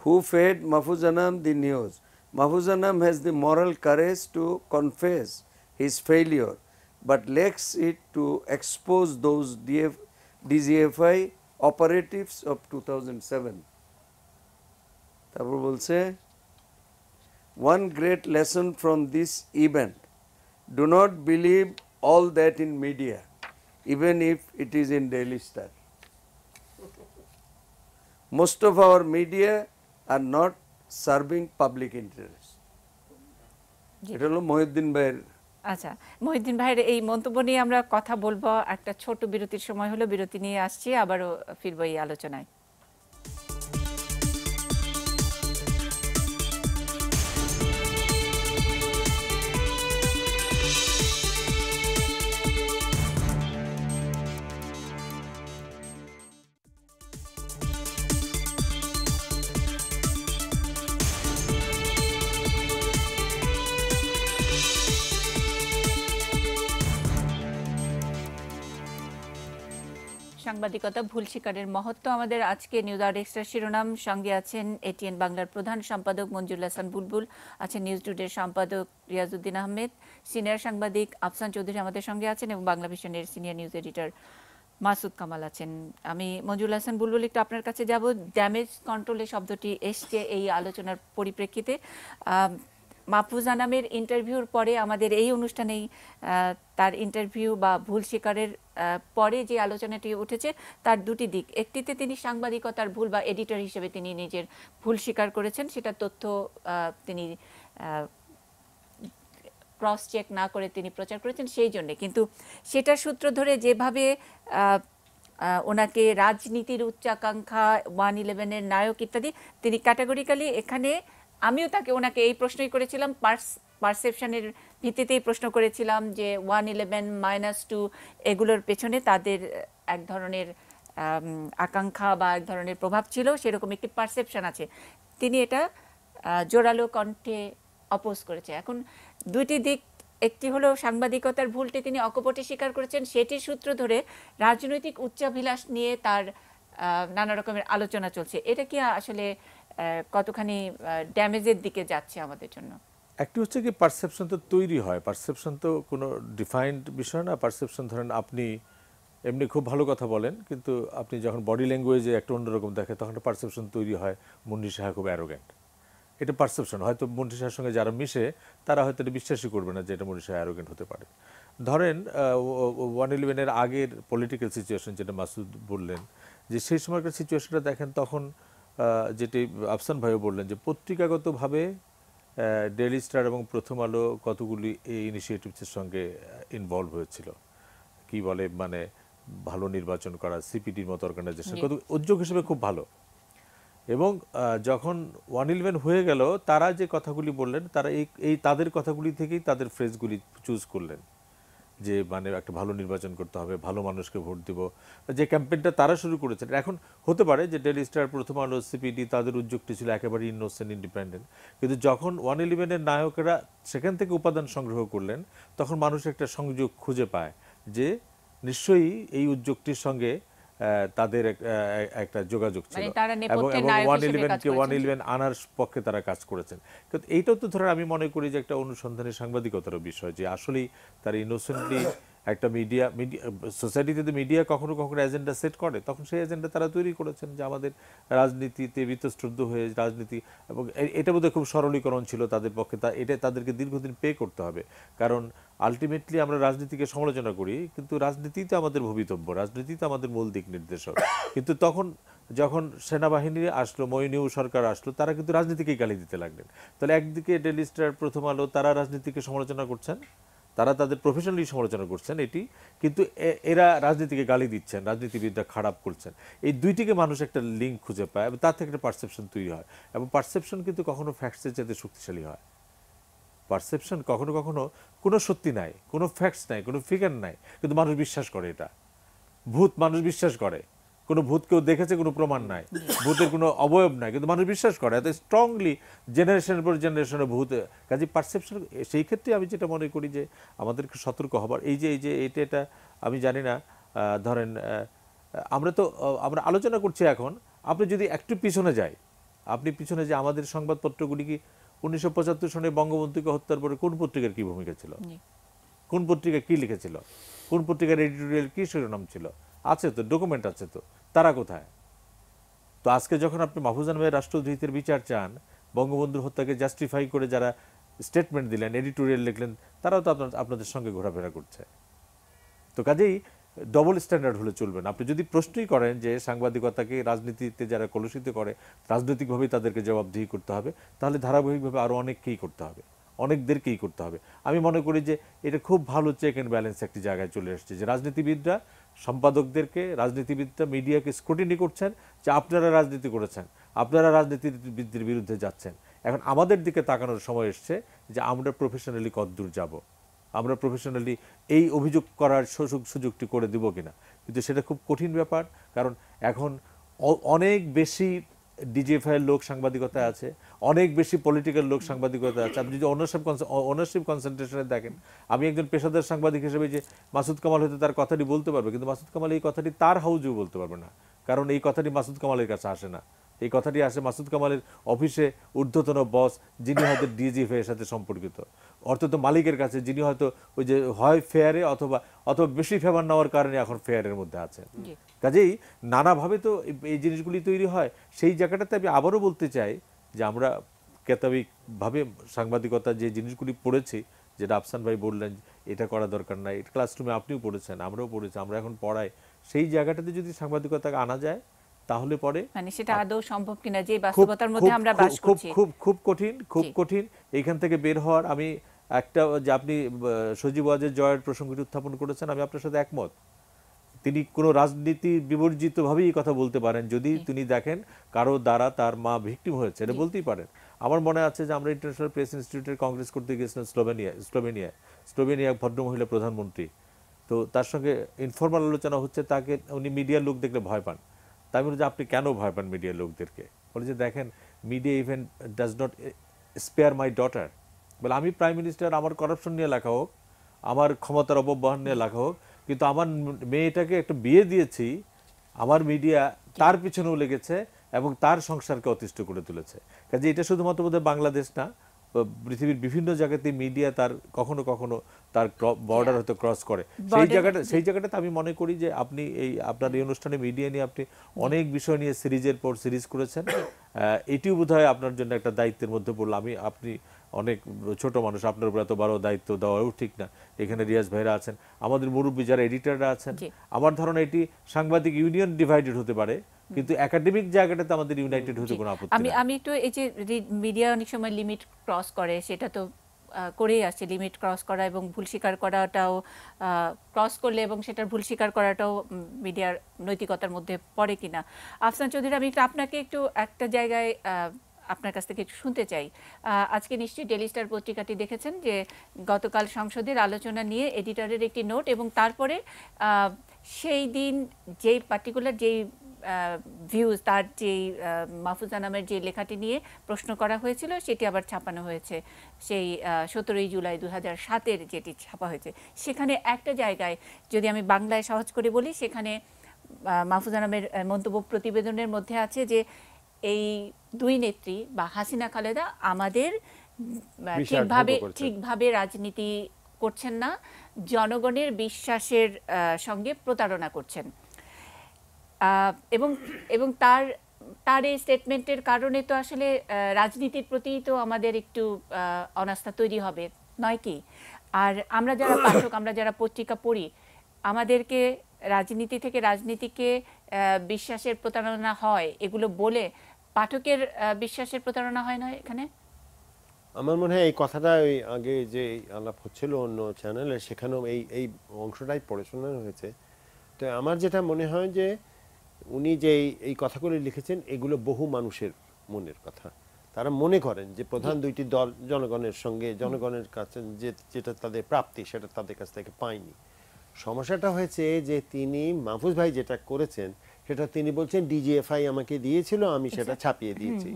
who fed Mahfouz Anam the news. Mahfouz Anam has the moral courage to confess his failure, but lacks it to expose those DGFI operatives of 2007. তারপর বলছে, one great lesson from this event: do not believe all that in media, even if it is in Daily Star. Most of our media are not serving public interest. এটা হলো মহিউদ্দিন ভাইয়ের। আচ্ছা, মহিউদ্দিন ভাইয়ের এই মন্তব্য নিয়ে আমরা কথা বলবো। একটা ছোট বিরতির সময় হলো, বিরতি নিয়ে আসছি, আবারও ফিরবো এই আলোচনায়। সাংবাদিকতা ভুল শিকারের মহত্ব আমাদের আজকে নিউজ আওয়ার এক্সট্রা শিরোনাম। সঙ্গে আছেন এটিএন বাংলার প্রধান সম্পাদক মঞ্জুরুল হাসান বুলবুল, আছেন নিউজ টুডের সম্পাদক রিয়াজউদ্দিন আহমেদ, সিনিয়র সাংবাদিক আফসান চৌধুরী আমাদের সঙ্গে আছেন, এবং বাংলা ভিশনের senior news editor Masud Kamal আছেন। আমি মঞ্জুরুল হাসান বুলবুল, একটু আপনার কাছে যাব। ড্যামেজ কন্ট্রোলে শব্দটি এসছে এই আলোচনার পরিপ্রেক্ষিতে। মাহফুজ আনামের ইন্টারভিউর পরে আমাদের এই অনুষ্ঠানেই তার ইন্টারভিউ বা ভুল শিকারের পরে যে আলোচনাটি উঠেছে তার দুটি দিক। একটিতে তিনি সাংবাদিকতার ভুল বা এডিটর হিসেবে তিনি নিজের ভুল স্বীকার করেছেন, সেটা তথ্য তিনি ক্রস চেক না করে তিনি প্রচার করেছেন সেই জন্যে। কিন্তু সেটার সূত্র ধরে যেভাবে ওনাকে রাজনীতির উচ্চাকাঙ্ক্ষা, 111-এর নায়ক ইত্যাদি, তিনি ক্যাটাগরিক্যালি এখানে, আমিও ওনাকে এই প্রশ্নই করেছিলাম, পারসেপশনের ভিত্তিতেই প্রশ্ন করেছিলাম যে 111-2 এগুলোর পেছনে তাদের এক ধরনের আকাঙ্ক্ষা বা এক ধরনের প্রভাব ছিল, সেরকম একটি পারসেপশন আছে। তিনি এটা জোরালো কণ্ঠে অপোজ করেছে। এখন দুইটি দিক, একটি হলো সাংবাদিকতার ভুলটি তিনি অকপটে স্বীকার করেছেন, সেটির সূত্র ধরে রাজনৈতিক উচ্চাভিলাষ নিয়ে তার নানা রকমের আলোচনা চলছে। এটা কি আসলে কতখানি ড্যামেজের দিকে যাচ্ছে আমাদের জন্য? একটি হচ্ছে কি, পারসেপশন তো তৈরি হয়, পারসেপশন তো কোনো ডিফাইন্ড বিষয় না। পারসেপশন ধরেন আপনি এমনি খুব ভালো কথা বলেন, কিন্তু আপনি যখন বডি ল্যাঙ্গুয়েজে একটা অন্যরকম দেখে তখন পারসেপশন তৈরি হয় মুন্নি সাহা খুব অ্যারোগ্যান্ট। এটা পারসেপশন। হয়তো মন্ত্রী সাহেবের সঙ্গে যারা মিশে তারা হয়তো এটা বিশ্বাসই করবে না যে এটা মন্ত্রী সাহেব অ্যারোগেন্ট হতে পারে। ধরেন 111-এর আগের পলিটিক্যাল সিচুয়েশন যেটা মাসুদ বললেন, যে সেই সময়কার সিচুয়েশনটা দেখেন, তখন যেটি আফসান ভাইও বললেন যে পত্রিকাগতভাবে ডেইলি স্টার এবং প্রথম আলো কতগুলি এই ইনিশিয়েটিভসের সঙ্গে ইনভলভ হয়েছিল। কি বলে মানে ভালো নির্বাচন করা, সিপিডির মতো অর্গানাইজেশন কত উদ্যোগ হিসেবে খুব ভালো। এবং যখন 111 হয়ে গেল, তারা যে কথাগুলি বললেন, তারা এই তাদের কথাগুলি থেকেই তাদের ফ্রেজগুলি চুজ করলেন যে মানে একটা ভালো নির্বাচন করতে হবে, ভালো মানুষকে ভোট দেব, যে ক্যাম্পেইনটা তারা শুরু করেছেন। এখন হতে পারে যে ডেইলি স্টার, প্রথম আলো, সিপিডি তাদের উদ্যোগটি ছিল একেবারে ইনোসেন্ট, ইন্ডিপেন্ডেন্ট, কিন্তু যখন 111-এর নায়কেরা সেখান থেকে উপাদান সংগ্রহ করলেন, তখন মানুষ একটা সংযোগ খুঁজে পায় যে নিশ্চয়ই এই উদ্যোগটির সঙ্গে তাদের একটা যোগাযোগ ছিল এবং 111-কে 111 আনার পক্ষে তারা কাজ করেছেন। কিন্তু এইটাও তো ধরেন আমি মনে করি যে একটা অনুসন্ধানী সাংবাদিকতার বিষয়, যে আসলেই তারা ইনোসেন্টলি একটা মিডিয়া সোসাইটিতে তো মিডিয়া কখনো কখনো এজেন্ডা সেট করে, তখন সেই এজেন্ডা তারা তৈরি করেছেন যে আমাদের রাজনীতিতে বীতশ্রদ্ধ হয়ে রাজনীতি, এবং এটা বোধহয় খুব সরলীকরণ ছিল তাদের পক্ষে। এটা তাদেরকে দীর্ঘদিন পে করতে হবে, কারণ আলটিমেটলি আমরা রাজনীতিকে সমালোচনা করি, কিন্তু রাজনীতিতে আমাদের ভবিতব্য, রাজনীতিতে আমাদের মূল দিক নির্দেশক। কিন্তু তখন যখন সেনাবাহিনী আসলো, মইনিউ সরকার আসলো, তারা কিন্তু রাজনীতিকেই গালি দিতে লাগলেন। তাহলে একদিকে ডেইলি স্টার, প্রথম আলো তারা রাজনীতিকে সমালোচনা করছেন, তারা তাদের প্রফেশনালি সমালোচনা করছেন এটি, কিন্তু এরা রাজনীতিকে গালি দিচ্ছেন, রাজনীতিবিদরা খারাপ করছেন। এই দুইটিকে মানুষ একটা লিঙ্ক খুঁজে পায় এবং তার থেকে একটা পারসেপশন তৈরি হয়, এবং পারসেপশন কিন্তু কখনো ফ্যাক্টসের চাইতে শক্তিশালী হয়। পারসেপশন কখনো কখনো কোনো সত্যি নাই, কোনো ফ্যাক্টস নাই, কোনো ফিগার নাই, কিন্তু মানুষ বিশ্বাস করে এটা। ভূত মানুষ বিশ্বাস করে, কোনো ভূত কেউ দেখেছে কোনো প্রমাণ নাই, ভূতের কোনো অবয়ব নাই, কিন্তু মানুষ বিশ্বাস করে এত স্ট্রংলি, জেনারেশনের পর জেনারেশনের ভূত। কাজে পারসেপশন, সেই ক্ষেত্রে আমি যেটা মনে করি যে আমাদেরকে সতর্ক হবার, এই যে এটা আমি জানি না, ধরেন আমরা আলোচনা করছি এখন, আপনি যদি একটু পিছনে যাই, যে আমাদের সংবাদপত্রগুলি কি 1975 সনে বঙ্গবন্ধুকে হত্যার পরে কোন পত্রিকার কি ভূমিকা ছিল, কোন পত্রিকা কি লিখেছিল, কোন পত্রিকার এডিটোরিয়াল কি শিরোনাম ছিল, আছে তো, ডকুমেন্ট আছে তো, তারা কোথায়? তো আজকে যখন আপনি মাহফুজান ভাইয়ের রাষ্ট্রদ্রোহিতের বিচার চান, বঙ্গবন্ধুর হত্যাকে জাস্টিফাই করে যারা স্টেটমেন্ট দিলেন, এডিটোরিয়াল লিখলেন, তারাও তো আপনাদের সঙ্গে ঘোরাফেরা করছে। তো কাজেই ডবল স্ট্যান্ডার্ড হলে চলবে না। আপনি যদি প্রশ্নই করেন যে সাংবাদিকতাকে রাজনীতিতে যারা কলুষিত করে রাজনৈতিকভাবেই তাদেরকে জবাবদিহি করতে হবে, তাহলে ধারাবাহিকভাবে আরও অনেককেই করতে হবে, অনেকদেরকেই করতে হবে। আমি মনে করি যে এটা খুব ভালো চেক অ্যান্ড ব্যালেন্স একটি জায়গায় চলে এসেছে, যে রাজনীতিবিদরা সম্পাদকদেরকে, রাজনীতিবিদরা মিডিয়াকে স্ক্রুটিনি করছেন যে আপনারা রাজনীতি করেছেন, আপনারা রাজনীতিবিদদের বিরুদ্ধে যাচ্ছেন। এখন আমাদের দিকে তাকানোর সময় এসছে যে আমরা প্রফেশনালি কতদূর যাব, আমরা প্রফেশনালি এই অভিযোগ করার সুযোগটি করে দিব কিনা। কিন্তু সেটা খুব কঠিন ব্যাপার, কারণ এখন অনেক বেশি ডিজিএফআইয়ের লোক সাংবাদিকতায় আছে, অনেক বেশি পলিটিক্যাল লোক সাংবাদিকতা আছে। আপনি যদি ওনারশিপ কনসেন্ট্রেশনে দেখেন, আমি একজন পেশাদার সাংবাদিক হিসেবে যে মাসুদ কামাল হয়তো তার কথাটি বলতে পারবে, কিন্তু মাসুদ কামাল এই কথাটি তার হাউজেও বলতে পারবে না, কারণ এই কথাটি মাসুদ কামালের কাছে আসে না। এই কথাটি আসে মাসুদ কামালের অফিসে ঊর্ধ্বতন বস, যিনি হয়তো ডিজিএফআই এর সাথে সম্পর্কিত, অর্থাৎ মালিকের কাছে, যিনি হয়তো ওই যে হয় ফেয়ারে অথবা বেশি ফেভার নেওয়ার কারণে এখন ফেয়ারের মধ্যে আছেন। কাজেই নানাভাবে তো এই জিনিসগুলি তৈরি হয়। সেই জায়গাটাতে আমি আবারও বলতে চাই যে আমরা কেতাবিকভাবে সাংবাদিকতা যে জিনিসগুলি পড়েছি, যেটা আফসান ভাই বললেন এটা করা দরকার নাই, ক্লাসরুমে আপনিও পড়েছেন, আমরাও পড়েছি, আমরা এখন পড়াই, সেই জায়গাটাতে যদি সাংবাদিকতাকে আনা যায় তাহলে পরে মানে সেটা আদৌ সম্ভব কিনা, যে বাস্তবতার মধ্যে আমরা বাস করছি, খুব কঠিন এইখান থেকে বের হওয়ার। আমি একটা যে আপনি সজীব ওয়াজের জয়ের প্রসঙ্গটি উত্থাপন করেছেন, আমি আপনার সাথে একমত। তিনি কোনো রাজনীতি বিবর্জিতভাবেই এই কথা বলতে পারেন, যদি তিনি দেখেন কারো দ্বারা তার মা ভিকটিম হয়েছে, এটা বলতেই পারেন। আমার মনে আছে যে আমরা ইন্টারন্যাশনাল প্রেস ইনস্টিটিউটের কংগ্রেস করতে গিয়েছিলাম স্লোভেনিয়া ভদ্রমহিলা প্রধানমন্ত্রী, তো তার সঙ্গে ইনফর্মাল আলোচনা হচ্ছে, তাকে উনি মিডিয়ার লোক দেখলে ভয় পান। তাই বলে যে আপনি কেন ভয় পান মিডিয়ার লোকদেরকে? বলে যে দেখেন, media even does not spare my daughter. বলে আমি প্রাইম মিনিস্টার, আমার করাপশন নিয়ে লেখা হোক, আমার ক্ষমতার অপব্যবহার নিয়ে লেখা হোক, কিন্তু আমার মেয়েটাকে একটা বিয়ে দিয়েছি, আমার মিডিয়া তার পিছনেও লেগেছে এবং তার সংসারকে অতিষ্ঠ করে তুলেছে। কাজে এটা শুধুমাত্র বোধহয় বাংলাদেশ না, পৃথিবীর বিভিন্ন জায়গাতে মিডিয়া তার কখনো কখনো তার বর্ডার হয়তো ক্রস করে, সেই জায়গাটাতে আমি মনে করি যে আপনি আপনার এই অনুষ্ঠানে মিডিয়া নিয়ে আপনি অনেক বিষয় নিয়ে সিরিজের পর সিরিজ করেছেন। এটিও বোধহয় আপনার জন্য একটা দায়িত্বের মধ্যে পড়লো। আপনি অনেক ছোট মানুষ, আপনার উপর এত বড় দায়িত্ব দেওয়াও ঠিক না। এখানে রিয়াজ ভাইরা আছেন, আমাদের মুরব্বী যারা এডিটররা আছেন। আমার ধারণা এটি সাংবাদিক ইউনিয়ন ডিভাইডেড হতে পারে, কিন্তু একাডেমিক জায়গাটাতে আমাদের ইউনাইটেড হতে কোনো আপত্তি নেই। আমি একটু এই যে মিডিয়া অনেক সময় লিমিট ক্রস করে, সেটা তো করেই আসছে। লিমিট ক্রস করা এবং ভুল স্বীকার করাটাও, ক্রস করলে এবং সেটার ভুল স্বীকার করাটাও মিডিয়ার নৈতিকতার মধ্যে পড়ে কিনা। আফসান চৌধুরী, আমি আপনাকে একটু একটা জায়গায় আপনার কাছ থেকে একটু শুনতে চাই। আজকে নিশ্চয়ই ডেইলি স্টার পত্রিকাটি দেখেছেন যে গতকাল সংসদের আলোচনা নিয়ে এডিটরের একটি নোট, এবং তারপরে সেই দিন যেই পার্টিকুলার যেই ভিউজ, তার যেই মাহফুজা নামের যে লেখাটি নিয়ে প্রশ্ন করা হয়েছিল সেটি আবার ছাপানো হয়েছে সেই 17 জুলাই 2007 যেটি ছাপা হয়েছে। সেখানে একটা জায়গায়, যদি আমি বাংলায় সহজ করে বলি, সেখানে মাহফুজা নামের মন্তব্য প্রতিবেদনের মধ্যে আছে যে এই দুই নেত্রী বা হাসিনা খালেদা আমাদের ঠিকভাবে রাজনীতি করছেন না, জনগণের বিশ্বাসের সঙ্গে প্রতারণা করছেন। এবং তার এই স্টেটমেন্টের কারণে তো আসলে রাজনীতির প্রতি তো আমাদের একটু অনাস্থা তৈরি হবে, নয় কি? আর আমরা যারা পাঠক, আমরা যারা পত্রিকা পড়ি, আমাদেরকে রাজনীতি থেকে রাজনীতিকে বিশ্বাসের প্রতারণা হয় এগুলো বলে পাঠকের বিশ্বাসের প্রতারণা হয় না এখানে? আমার মনে হয় এই কথাটা ওই আগে যে আলাপ হচ্ছিল অন্য চ্যানেলে, সেখানেও এই অংশটাই পড়ে শোনানো হয়েছে। তো আমার যেটা মনে হয় যে উনি যে এই কথাগুলো লিখেছেন, এগুলো বহু মানুষের মনের কথা। তারা মনে করেন যে প্রধান দুইটি দল জনগণের সঙ্গে, জনগণের কাছে যেটা তাদের প্রাপ্তি সেটা তাদের কাছ থেকে পায়নি। সমস্যাটা হয়েছে যে তিনি, মাহফুজ ভাই যেটা করেছেন সেটা তিনি বলছেন ডিজিএফআই আমাকে দিয়েছিল, আমি সেটা ছাপিয়ে দিয়েছি।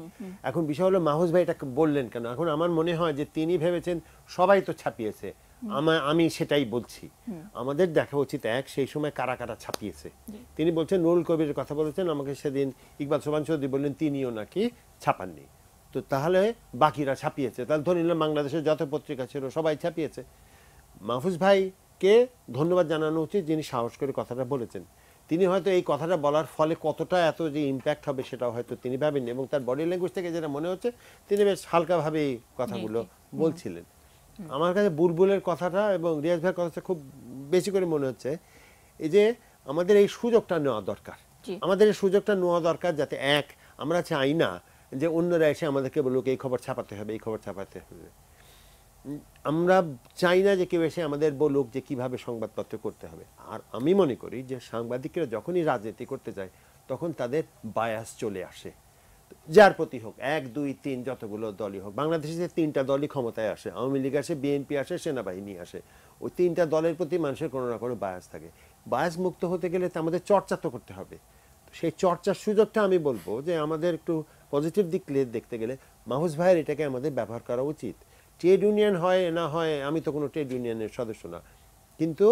এখন বিষয় হলো মাহফুজ ভাই এটা বললেন কেন? এখন আমার মনে হয় যে তিনি ভেবেছেন সবাই তো ছাপিয়েছে, আমি সেটাই বলছি। আমাদের দেখা উচিত সেই সময় কারা কারা ছাপিয়েছে। তিনি বলছেন, নুরুল কবিরের কথা বলেছেন, আমাকে সেদিন ইকবাল সোবহান চৌধুরী বললেন তিনিও নাকি ছাপাননি। তো তাহলে বাকিরা ছাপিয়েছে, তাহলে ধরে নিলাম বাংলাদেশের যত পত্রিকা ছিল সবাই ছাপিয়েছে। মাহফুজ ভাইকে ধন্যবাদ জানানো উচিত, যিনি সাহস করে কথাটা বলেছেন। তিনি হয়তো এই কথাটা বলার ফলে কতটা এত যে ইম্প্যাক্ট হবে সেটাও হয়তো তিনি ভাবেননি, এবং তার বডি ল্যাঙ্গুয়েজ থেকে যেটা মনে হচ্ছে তিনি বেশ হালকাভাবে এই কথাগুলো বলছিলেন। আমার কাছে বুলবুলের কথাটা এবং রিয়াজ ভাইয়ের কথাটা খুব বেশি করে মনে হচ্ছে এই যে আমাদের এই সুযোগটা নেওয়া দরকার। আমাদের এই সুযোগটা নেওয়া দরকার, যাতে আমরা চাই না যে অন্যরা এসে আমাদেরকে বলুক এই খবর ছাপাতে হবে, এই খবর ছাপাতে হবে। আমরা চাই না যে কেউ এসে আমাদের বলুক যে কিভাবে সংবাদপত্র করতে হবে। আর আমি মনে করি যে সাংবাদিকরা যখনই রাজনীতি করতে যায় তখন তাদের বায়াস চলে আসে, যার প্রতি হোক, 1, 2, 3 যতগুলো দলই হোক। বাংলাদেশে যে 3টা দলই ক্ষমতায় আসে, আওয়ামী লীগ আসে, বিএনপি আসে, সেনাবাহিনী আসে, ওই 3টা দলের প্রতি মানুষের কোনো না কোনো বায়াস থাকে। বায়াস মুক্ত হতে গেলে তো আমাদের চর্চা তো করতে হবে। সেই চর্চার সুযোগটা আমি বলবো যে আমাদের একটু পজিটিভ দিক দেখতে গেলে মাহফুজ ভাইয়ের এটাকে আমাদের ব্যবহার করা উচিত। ট্রেড ইউনিয়ন হয় না হয়, আমি তো কোনো ট্রেড ইউনিয়নের সদস্য না, কিন্তু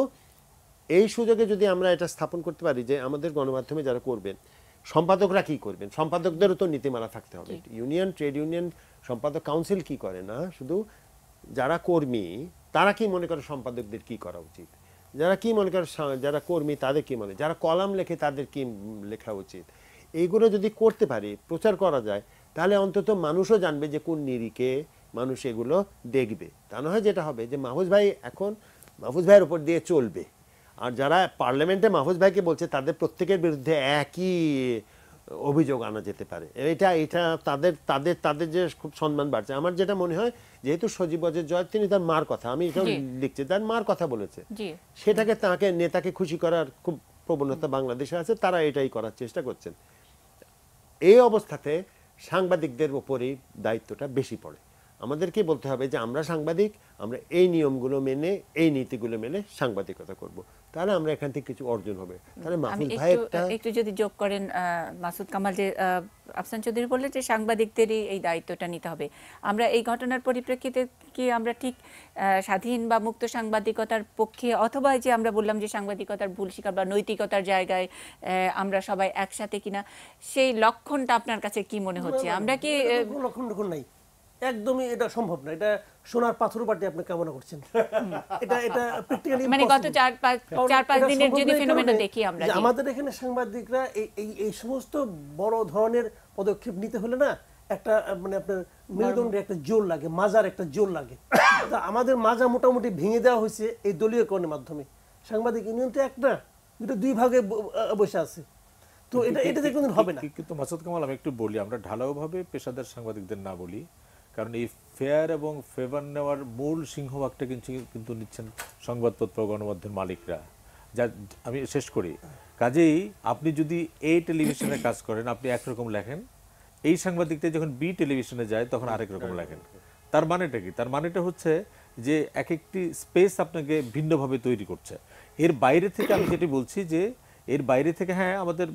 এই সুযোগে যদি আমরা এটা স্থাপন করতে পারি যে আমাদের গণমাধ্যমে যারা করবেন, সম্পাদকরা কি করবেন, সম্পাদকদেরও তো নীতিমালা থাকতে হবে। ইউনিয়ন, ট্রেড ইউনিয়ন, সম্পাদক কাউন্সিল কি করে না, শুধু যারা কর্মী তারা কি মনে করে সম্পাদকদের কি করা উচিত, যারা কি মনে করে যারা কর্মী তাদের কি মনে, যারা কলাম লেখে তাদের কি লেখা উচিত, এইগুলো যদি করতে পারি, প্রচার করা যায়, তাহলে অন্তত মানুষও জানবে যে কোন নিরিখে মানুষ এগুলো দেখবে। তা না হয় যেটা হবে যে মাহফুজ ভাই এখন মাহফুজ ভাইয়ের উপর দিয়ে চলবে, আর যারা পার্লামেন্টে মাহফুজ ভাইকে বলছে তাদের প্রত্যেকের বিরুদ্ধে একই অভিযোগ আনা যেতে পারে। এটা তাদের যে খুব সম্মান বাড়ছে। আমার যেটা মনে হয়, যেহেতু সজীব ওয়াজেদ জয় তিনি তার মার কথা, আমি এটাও লিখছি, তার মার কথা বলেছে, সেটাকে তাকে নেতাকে খুশি করার খুব প্রবণতা বাংলাদেশে আছে, তারা এটাই করার চেষ্টা করছেন। এই অবস্থাতে সাংবাদিকদের উপরেই দায়িত্বটা বেশি পড়ে। আমাদেরকে বলতে হবে যে আমরা সাংবাদিক, আমরা এই নিয়মগুলো মেনে, এই নীতিগুলো মেনে সাংবাদিকতা করব, তাহলে আমরা এখান থেকে কিছু অর্জন হবে। তাহলে মাহফুজ ভাই একটু যদি যোগ করেন মাসুদ কামাল, যে আফসান চৌধুরী বললেন যে সাংবাদিকদেরই এই দায়িত্বটা নিতে হবে। আমরা এই ঘটনার পরিপ্রেক্ষিতে কি আমরা ঠিক স্বাধীন বা মুক্ত সাংবাদিকতার পক্ষে, অথবা যে আমরা বললাম যে সাংবাদিকতার ভুল স্বীকার বা নৈতিকতার জায়গায় আমরা সবাই একসাথে কিনা, সেই লক্ষণটা আপনার কাছে কি মনে হচ্ছে? আমরা কি লক্ষণ নাই, একদমই এটা সম্ভব না। এটা সোনার পাথর বাটি আপনি কামনা করছেন। এটা প্র্যাকটিক্যালি মানে গত 4-5 দিনের যদি ফেনোমেনা দেখি আমরা, আমাদের এখানে সাংবাদিকরা এই সমস্ত বড় ধরনের পদক্ষেপ নিতে হলে না একটা মানে আপনার মেরুদণ্ডে একটা জোর লাগে, মাজার একটা জোর লাগে। তা আমাদের মাজা মোটামুটি ভেঙে দেওয়া হয়েছে এই দলীয়করণের মাধ্যমে। সাংবাদিক ইউনিয়ন তো একটা, দুটো দুই ভাগে বসে আছে। তো এটা কোনদিন হবে না। কিন্তু মাসুদ কামাল, আমি একটু বলি, আমরা ঢালাওভাবে পেশাদার সাংবাদিকদের না বলি, কারণ এই ফেয়ার এবং ফেভার নেওয়ার মূল সিংহভাগটা কিন্তু নিচ্ছেন সংবাদপত্র গণমাধ্যমের মালিকরা। যা আমি শেষ করি, কাজেই আপনি যদি এই টেলিভিশনে কাজ করেন আপনি একরকম লেখেন, এই সাংবাদিকটা যখন বি টেলিভিশনে যায় তখন আরেক রকম লেখেন। তার মানেটা কি? তার মানেটা হচ্ছে যে এক একটি স্পেস আপনাকে ভিন্নভাবে তৈরি করছে। এর বাইরে থেকে আমি যেটি বলছি যে এর বাইরে থেকে হ্যাঁ আমাদের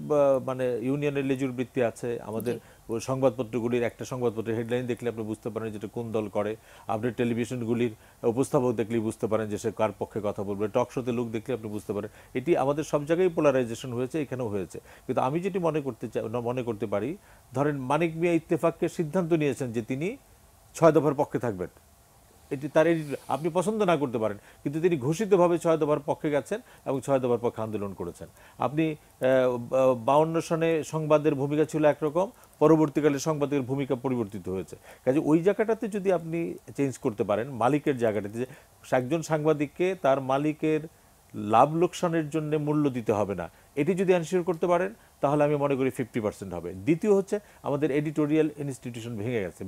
মানে ইউনিয়নের লেজুর বৃত্তি আছে, আমাদের সংবাদপত্রগুলির একটা সংবাদপত্রের হেডলাইন দেখলে আপনি বুঝতে পারেন যেটা কোন দল করে, আপনি টেলিভিশনগুলির উপস্থাপক দেখলেই বুঝতে পারেন যে সে কার পক্ষে কথা বলবে, টক শোতে লোক দেখলে আপনি বুঝতে পারেন। এটি আমাদের সব জায়গায় পোলারাইজেশন হয়েছে, এখানেও হয়েছে। কিন্তু আমি যেটি মনে করতে পারি, ধরেন মানিক মিয়া ইত্তেফাককে সিদ্ধান্ত নিয়েছেন যে তিনি 6 দফার পক্ষে থাকবেন, এটি তার আপনি পছন্দ না করতে পারেন, কিন্তু তিনি ঘোষিতভাবে 6 দফার পক্ষে গেছেন এবং 6 দফার পক্ষে আন্দোলন করেছেন। আপনি 52 সনে সংবাদের ভূমিকা ছিল একরকম, পরবর্তীকালে সংবাদের ভূমিকা পরিবর্তিত হয়েছে। কাজে ওই জায়গাটাতে যদি আপনি চেঞ্জ করতে পারেন, মালিকের জায়গাটাতে, যে একজন সাংবাদিককে তার মালিকের লাভ লোকসানের জন্য মূল্য দিতে হবে না, এটি যদি এনশিওর করতে পারেন তাহলে আমি মনে করি 50% হবে। দ্বিতীয় হচ্ছে আমাদের এডিটোরিয়াল ইনস্টিটিউশন ভেঙে গেছে।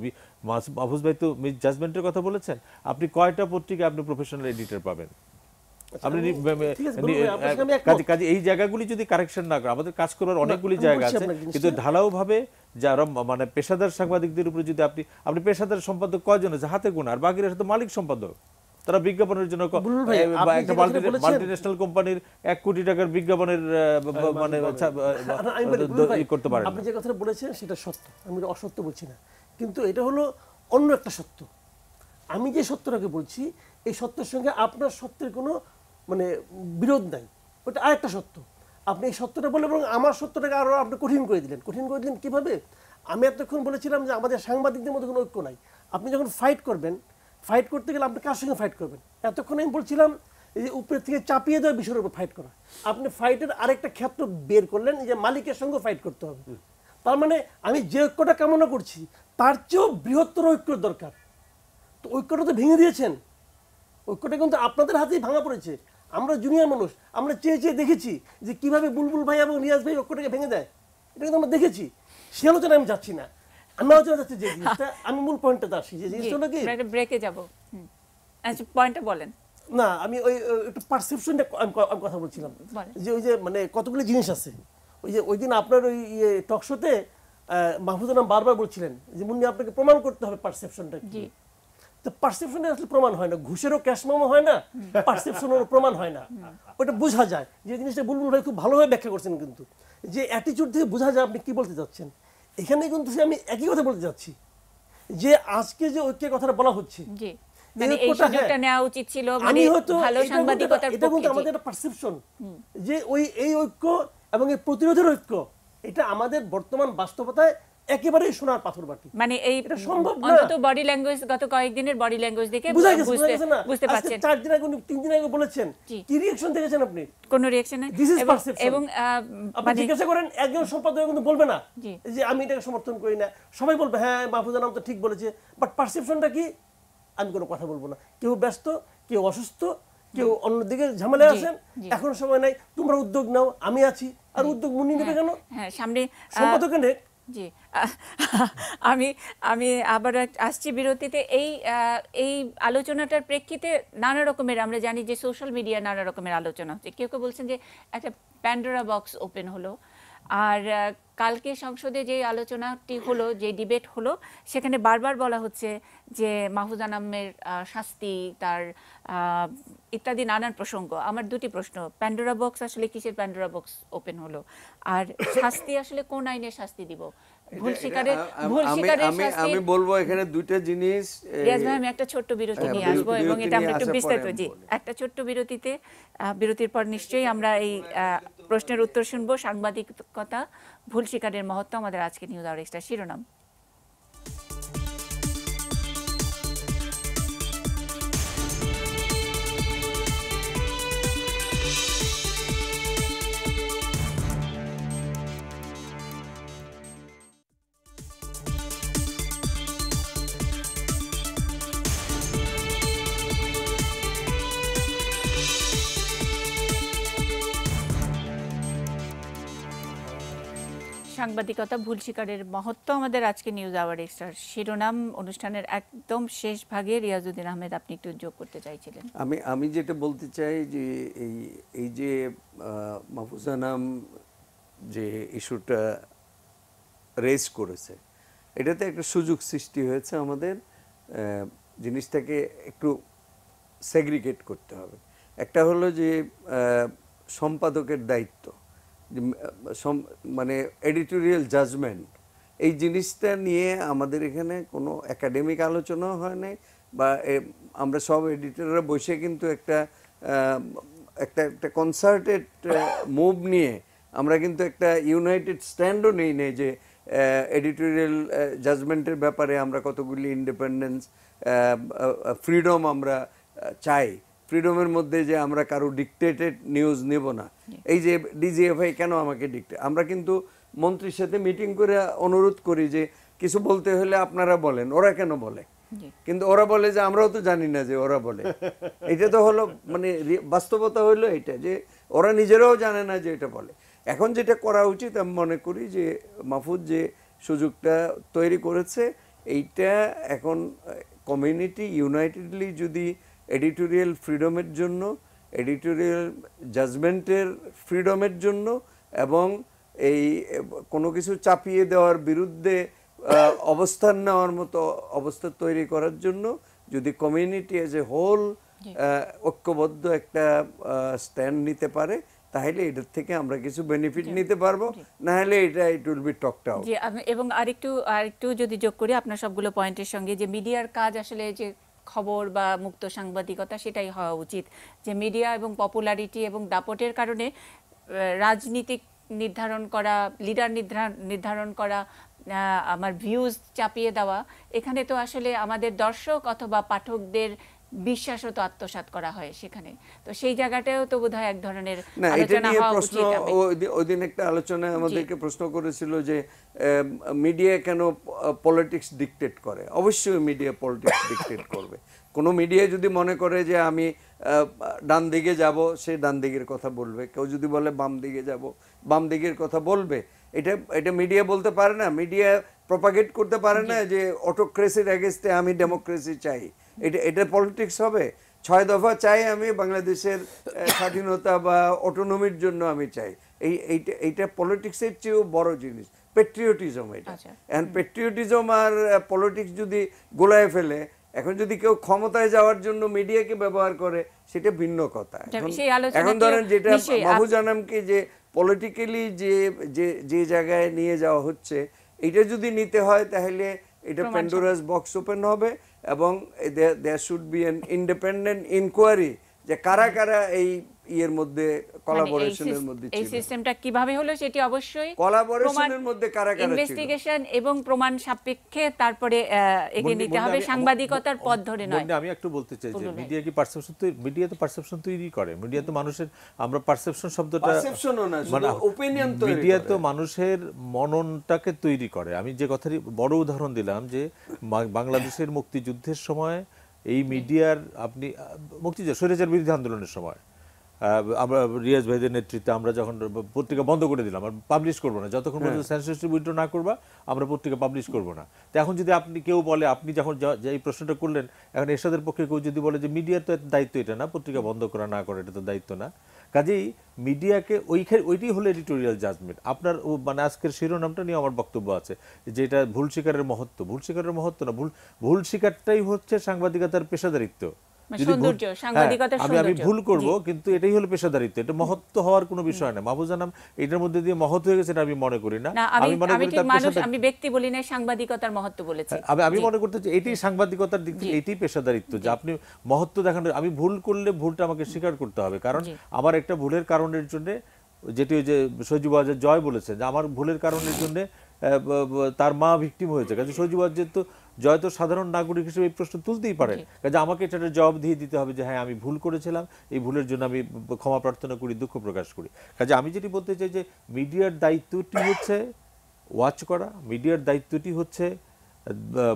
মাহফুজ ভাই তো মিস জাজমেন্টের কথা বলেছেন, আপনি কয়টা পত্রিকা আপনি প্রফেশনাল এডিটর পাবেন? আপনি কাজে এই জায়গাগুলি যদি কারেকশন না করে, আমাদের কাজ করার অনেকগুলি জায়গা আছে, কিন্তু ঢালাওভাবে যারা মানে পেশাদার সাংবাদিকদের উপরে যদি আপনি পেশাদার সম্পাদক কয়জন আছে? হাতে গোনা, আর বাকিরা সাথে মালিক সম্পাদক। তারা বিজ্ঞাপনের জন্য একটা মাল্টিন্যাশনাল কোম্পানির 1 কোটি টাকার বিজ্ঞাপনের মানে করতে পারেন। আপনি যে কথাটা বলেছেন সেটা সত্য, আমি অসত্য বলছি না, কিন্তু এটা হলো অন্য একটা সত্য। আমি যে সত্যটাকে বলছি এই সত্যের সঙ্গে আপনার সত্যের কোনো মানে বিরোধ নাই, ওটা আরেকটা সত্য। আপনি এই সত্যটা বলে এবং আমার সত্যটাকে আরো আপনি কঠিন করে দিলেন। কঠিন করে দিলেন কিভাবে? আমি এতক্ষণ বলেছিলাম যে আমাদের সাংবাদিকদের মধ্যে কোনো ঐক্য নাই। আপনি যখন ফাইট করবেন, ফাইট করতে গেলে আপনি কার সঙ্গে ফাইট করবেন? এতক্ষণ আমি বলছিলাম এই যে উপরের থেকে চাপিয়ে দেওয়া বিষয়ের উপর ফাইট করা। আপনি ফাইটের আরেকটা ক্ষেত্র বের করলেন যে মালিকের সঙ্গে ফাইট করতে হবে। তার মানে আমি যে ঐক্যটা কামনা করছি তার চেয়েও বৃহত্তর ঐক্যর দরকার। তো ঐক্যটা তো ভেঙে দিয়েছেন, ঐক্যটা কিন্তু আপনাদের হাতেই ভাঙা পড়েছে। আমরা জুনিয়র মানুষ, আমরা চেয়ে চেয়ে দেখেছি যে কিভাবে বুলবুল ভাই এবং রিয়াজ ভাই ঐক্যটাকে ভেঙে দেয়, এটা কিন্তু আমরা দেখেছি। সে আলোচনায় আমি যাচ্ছি না, আমি আলোচনা যাচ্ছি যে জিনিসটা, আমি মূল পয়েন্টটা আসি যে জিনিসটা হলো কি ব্রেকে যাব। আচ্ছা পয়েন্টটা বলেন। না আমি ওই একটু পারসেপশনটা আমি কথা বলছিলাম যে ওই যে মানে কতগুলো জিনিস আছে। ওই যে ওই দিন আপনার ওই টক শোতে মাহফুজুর রহমান বারবার বলছিলেন যে মুন্নি আপনাকে প্রমাণ করতে হবে পারসেপশনটা কি। তো পারসেপশনে আসলে প্রমাণ হয় না, ঘুষেরও ক্যাশ মেমো হয় না, পারসেপশনেরও প্রমাণ হয় না। ওটা বোঝা যায় যে জিনিসটা বুলবুল ভাই খুব ভালোভাবে ব্যাখ্যা করছেন, কিন্তু যে অ্যাটিটিউড থেকে বোঝা যায় আপনি কি বলতে চাচ্ছেন। এখানে কিন্তু আমি একই কথা বলতে যাচ্ছি যে আজকে যে ঐক্যের কথাটা বলা হচ্ছে, মানে এই সুযোগটা নেওয়া উচিত ছিল, মানে ভালো সাংবাদিকতার এটা কিন্তু আমাদের একটা পারসেপশন যে এই ঐক্য এবং এই প্রতিরোধের ঐক্য এটা আমাদের বর্তমান বাস্তবতায় একেবারেই সোনার পাথর বাটি। মানে এই এটা সম্ভব না। অন্তত বডি ল্যাঙ্গুয়েজ, গত কয়েকদিনের বডি ল্যাঙ্গুয়েজ দেখে বুঝতে পারছেন। 4 দিন আগে 3 দিন আগে বলেছেন, কি রিঅ্যাকশন দেখেছেন আপনি? কোনো রিঅ্যাকশন নাই। এবং আপনি জিজ্ঞাসা করেন একজন সম্পাদক কিন্তু বলবে না যে আমি এটাকে সমর্থন করি না, সবাই বলবে হ্যাঁ মাহফুজুর রহমান তো ঠিক বলেছে, বাট পারসেপশনটা কি? আমি কোনো কথা বলবো না। কেউ ব্যস্ত, কেউ অসুস্থ, কেউ অন্যদিকে ঝামেলায় আছেন, এখন সময় নাই, তোমরা উদ্যোগ নাও, আমি আছি। আর উদ্যোগ মুন্নি নেবে কেন? হ্যাঁ সামনে সম্পাদকে নেক। জি আমি আবার আসছি বিরতিতে। এই আলোচনাটার প্রেক্ষিতে নানা রকমের, আমরা জানি যে সোশ্যাল মিডিয়া নানা রকমের আলোচনা হচ্ছে। কেউ কেউ বলছেন যে একটা প্যান্ডোরা বক্স ওপেন হলো। আর কালকে সংসদে যে আলোচনাটি হলো, যে ডিবেট হলো, সেখানে বারবার বলা হচ্ছে যে মাহফুজ আনামের শাস্তি, তার ইত্যাদি নানান প্রসঙ্গ। আমার দুটি প্রশ্ন, প্যান্ডোরা বক্স আসলে কিসের প্যান্ডোরা বক্স ওপেন হলো? আর শাস্তি আসলে কোন আইনে শাস্তি দিব? ভুল স্বীকারের শাস্তি? আমি বলবো এখানে দুইটা জিনিস। রিয়াজ ভাই আমি একটা ছোট্ট বিরতি নিয়ে আসবো এবং এটা আমরা একটু বিস্তারিত, জি একটা ছোট্ট বিরতির পর নিশ্চয়ই আমরা এই প্রশ্নের উত্তর শুনবো। সাংবাদিকতা, ভুল স্বীকারের মহত্ব, আমাদের আজকে নিউজ আওয়ার এক্সট্রা শিরোনাম। সাংবাদিকতা, ভুল শিকারের মহত্ব আমাদের আজকে নিউজ আওয়ার এক্সট্রার শিরোনাম। অনুষ্ঠানের একদম শেষ ভাগে রিয়াজউদ্দিন আহমেদ আপনি একটু যোগ করতে চাইছিলেন। আমি যেটা বলতে চাই যে এই যে মাহফুজা নাম যে ইস্যুটা রেজ করেছে, এটাতে একটা সুযোগ সৃষ্টি হয়েছে আমাদের জিনিসটাকে একটু সেগ্রিগেট করতে হবে। একটা হলো যে সম্পাদকের দায়িত্ব, মানে এডিটোরিয়াল জাজমেন্ট, এই জিনিসটা নিয়ে আমাদের এখানে কোনো একাডেমিক আলোচনাও হয় নাই, বা আমরা সব এডিটররা বসে কিন্তু একটা কনসার্টেড মুভ নিয়ে আমরা কিন্তু একটা ইউনাইটেড স্ট্যান্ডও নেই যে এডিটোরিয়াল জাজমেন্টের ব্যাপারে আমরা কতগুলি ইন্ডিপেন্ডেন্স, ফ্রিডম আমরা চাই, ফ্রিডমের মধ্যে যে আমরা কারো ডিকটেটেড নিউজ নেব না। এই যে ডিজিএফআই কেন আমাকে আমরা কিন্তু মন্ত্রীর সাথে মিটিং করে অনুরোধ করি যে কিছু বলতে হলে আপনারা বলেন, ওরা কেন বলে? কিন্তু ওরা বলে যে আমরাও তো জানি না যে ওরা বলে। এটা তো হলো মানে বাস্তবতা হলো এটা, যে ওরা নিজেরাও জানে না যে এটা বলে। এখন যেটা করা উচিত আমি মনে করি যে মাহফুজ যে সুযোগটা তৈরি করেছে, এইটা এখন কমিউনিটি ইউনাইটেডলি যদি এডিটোরিয়াল ফ্রিডমের জন্য, এডিটোরিয়াল জাজমেন্টের ফ্রিডমের জন্য এবং এই কোনো কিছু চাপিয়ে দেওয়ার বিরুদ্ধে অবস্থান নেওয়ার মতো অবস্থা তৈরি করার জন্য যদি কমিউনিটি এজ এ হোল ঐক্যবদ্ধ একটা স্ট্যান্ড নিতে পারে, তাহলে এটার থেকে আমরা কিছু বেনিফিট নিতে পারবো, না হলে এটা it will be talked out. এবং আরেকটু যদি যোগ করি আপনার সবগুলো পয়েন্টের সঙ্গে, যে মিডিয়ার কাজ আসলে যে খবর বা মুক্ত সাংবাদিকতা সেটাই হওয়া উচিত। যে মিডিয়া এবং পপুলারিটি এবং দাপটের কারণে রাজনীতিক নির্ধারণ করা, লিডার নির্ধারণ করা, আমার ভিউজ চাপিয়ে দেওয়া, এখানে তো আসলে আমাদের দর্শক অথবা পাঠকদের বিশ্বাসও তো আত্মসাৎ করা হয় সেখানে। তো সেই জায়গাটাও তো বোধহয় এক ধরনের আলোচনা হওয়া উচিত। ওই দিন একটা আলোচনায় আমাদেরকে প্রশ্ন করেছিল যে মিডিয়া কেন পলিটিক্স ডিকটেট করে। অবশ্যই মিডিয়া পলিটিক্স ডিকটেট করবে। কোনো মিডিয়া যদি মনে করে যে আমি ডান দিকে যাব, সে ডান দিকের কথা বলবে। কেউ যদি বলে বাম দিকে যাব, বাম দিকের কথা বলবে। এটা মিডিয়া বলতে পারে না। মিডিয়া প্রপাগেট করতে পারে না যে অটোক্রেসির এগেইনস্টে আমি ডেমোক্রেসি চাই। এটা পলিটিক্স হবে। 6 দফা চাই আমি বাংলাদেশের স্বাধীনতা বা অটোনমির জন্য আমি চাই। এইটা পলিটিক্সের চেয়েও বড় জিনিস, পেট্রিয়টিজম। এটা এখন পেট্রিয়টিজম আর পলিটিক্স যদি গোলায় ফেলে, এখন যদি কেউ ক্ষমতায় যাওয়ার জন্য মিডিয়াকে ব্যবহার করে, সেটা ভিন্ন কথা। এখন ধরেন যেটা মাহফুজ আনামকে যে পলিটিক্যালি যে জায়গায় নিয়ে যাওয়া হচ্ছে, এটা যদি নিতে হয় তাহলে এটা প্যান্ডোরাস বক্স ওপেন হবে, এবং there should be an independent inquiry যে কারা কারা এই ইয়ের মধ্যে কোলাবোরেশনের মধ্যে ছিল। এই সিস্টেমটা কিভাবে হলো সেটি অবশ্যই কোলাবোরেশনের মধ্যে কারা কারা ছিল, ইনভেস্টিগেশন এবং প্রমাণ সাপেক্ষে তারপরে এগিয়ে নিতে হবে, সাংবাদিকতার পথ ধরে নয়। আমি একটু বলতে চাই যে মিডিয়া কি পারসেপশন তৈরি, মিডিয়া তো পারসেপশন তৈরি করে। মিডিয়া তো মানুষের, আমরা পারসেপশন শব্দটা, পারসেপশনও না, শুধু ওপিনিয়ন তৈরি করে। মিডিয়া তো মানুষের মননটাকে তৈরি করে। আমি যে কথাটি বড় উদাহরণ দিলাম যে বাংলাদেশের মুক্তিযুদ্ধের সময় এই মিডিয়ার, আপনি মুক্তিযুদ্ধ স্বৈরাচার বিরোধী আন্দোলনের সময় আমরা রিয়াজ ভাইদের নেতৃত্বে আমরা যখন পত্রিকা বন্ধ করে দিলাম, আর পাবলিশ করবো না, যতক্ষণ পর্যন্ত সেন্সরশিপ উইথড্র না করবা আমরা পত্রিকা পাবলিশ করবো না। তো এখন যদি আপনি কেউ বলে, আপনি যখন এই প্রশ্নটা করলেন, এখন এরশাদের পক্ষে কেউ যদি বলে যে মিডিয়ার তো দায়িত্ব এটা না, পত্রিকা বন্ধ করা না করা এটা তো দায়িত্ব না, কাজেই মিডিয়াকে ওইটাই হলো এডিটোরিয়াল জাজমেন্ট। আপনার মানে আজকের শিরোনামটা নিয়ে আমার বক্তব্য আছে যে এটা ভুল স্বীকারের মহত্ব। ভুল স্বীকারের মহত্ব না, ভুল স্বীকারটাই হচ্ছে সাংবাদিকতার পেশাদারিত্ব। আমি ভুল করব, কিন্তু এটাই হলো পেশাদারিত্ব, এটা মহত্ব হওয়ার কোনো বিষয় না। মাহফুজ আনাম এটার মধ্যে দিয়ে মহৎ হয়ে গেছে আমি মনে করি না। আমি ব্যক্তি বলি না, সাংবাদিকতার মহত্ব বলেছি। আমি মনে করতে চাই এটাই সাংবাদিকতার দিক থেকে এটাই পেশাদারিত্ব, যে আপনি মহত্ব দেখান। আমি ভুল করলে ভুলটা আমাকে স্বীকার করতে হবে, কারণ আমার একটা ভুলের কারণের জন্য, যেটি ওই যে সজীব ওয়াজেদ জয় বলেছেন যে আমার ভুলের কারণের জন্য তার মা ভিকটিম হয়েছে। কাজে সজীব ওয়াজেদ তো জয় তো সাধারণ নাগরিক হিসেবে এই প্রশ্ন তুলতেই পারেন। কাজে আমাকে এটা জবাব দিয়ে দিতে হবে যে হ্যাঁ আমি ভুল করেছিলাম, এই ভুলের জন্য আমি ক্ষমা প্রার্থনা করি, দুঃখ প্রকাশ করি। কাজে আমি যেটি বলতে চাই যে মিডিয়ার দায়িত্বটি হচ্ছে ওয়াচ করা, মিডিয়ার দায়িত্বটি হচ্ছে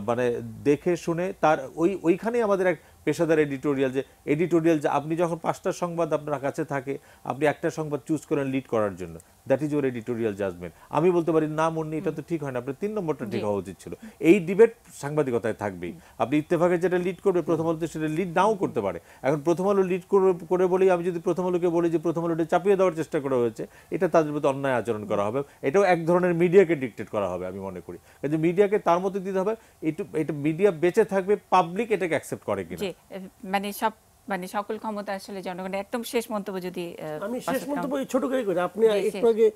মানে দেখে শুনে তার ওইখানেই আমাদের এক পেশাদার এডিটোরিয়াল, যে আপনি যখন 5টা সংবাদ আপনার কাছে থাকে, আপনি একটা সংবাদ চুজ করেন লিড করার জন্য, that is your editorial judgement. আমি বলতে পারি না মুন্নি, এটা তো ঠিক হয় না, আপনার 3 নম্বরটা ঠিক হওয়া উচিত ছিল। এই ডিবেট সাংবাদিকতায় থাকবেই। আপনি ইত্তেফাকে যেটা লিড করবে, প্রথম আলোতে সেটা লিড নাও করতে পারে। এখন প্রথম আলো লিড করে বলেই আমি যদি প্রথম আলোকে বলি যে প্রথম আলোটা চাপিয়ে দেওয়ার চেষ্টা করা হয়েছে, এটা তাদের প্রতি অন্যায় আচরণ করা হবে। এটাও এক ধরনের মিডিয়াকে ডিকটেট করা হবে আমি মনে করি। কিন্তু মিডিয়াকে তার মতো দিতে হবে, এটা মিডিয়া বেঁচে থাকবে, পাবলিক এটাকে অ্যাকসেপ্ট করে কিনা। মানে সকল ক্ষমতা আসলে জনগণের। একদম শেষ মন্তব্য যদি আমি শেষ মন্তব্য ছোট করে করি। আপনি একটু আগে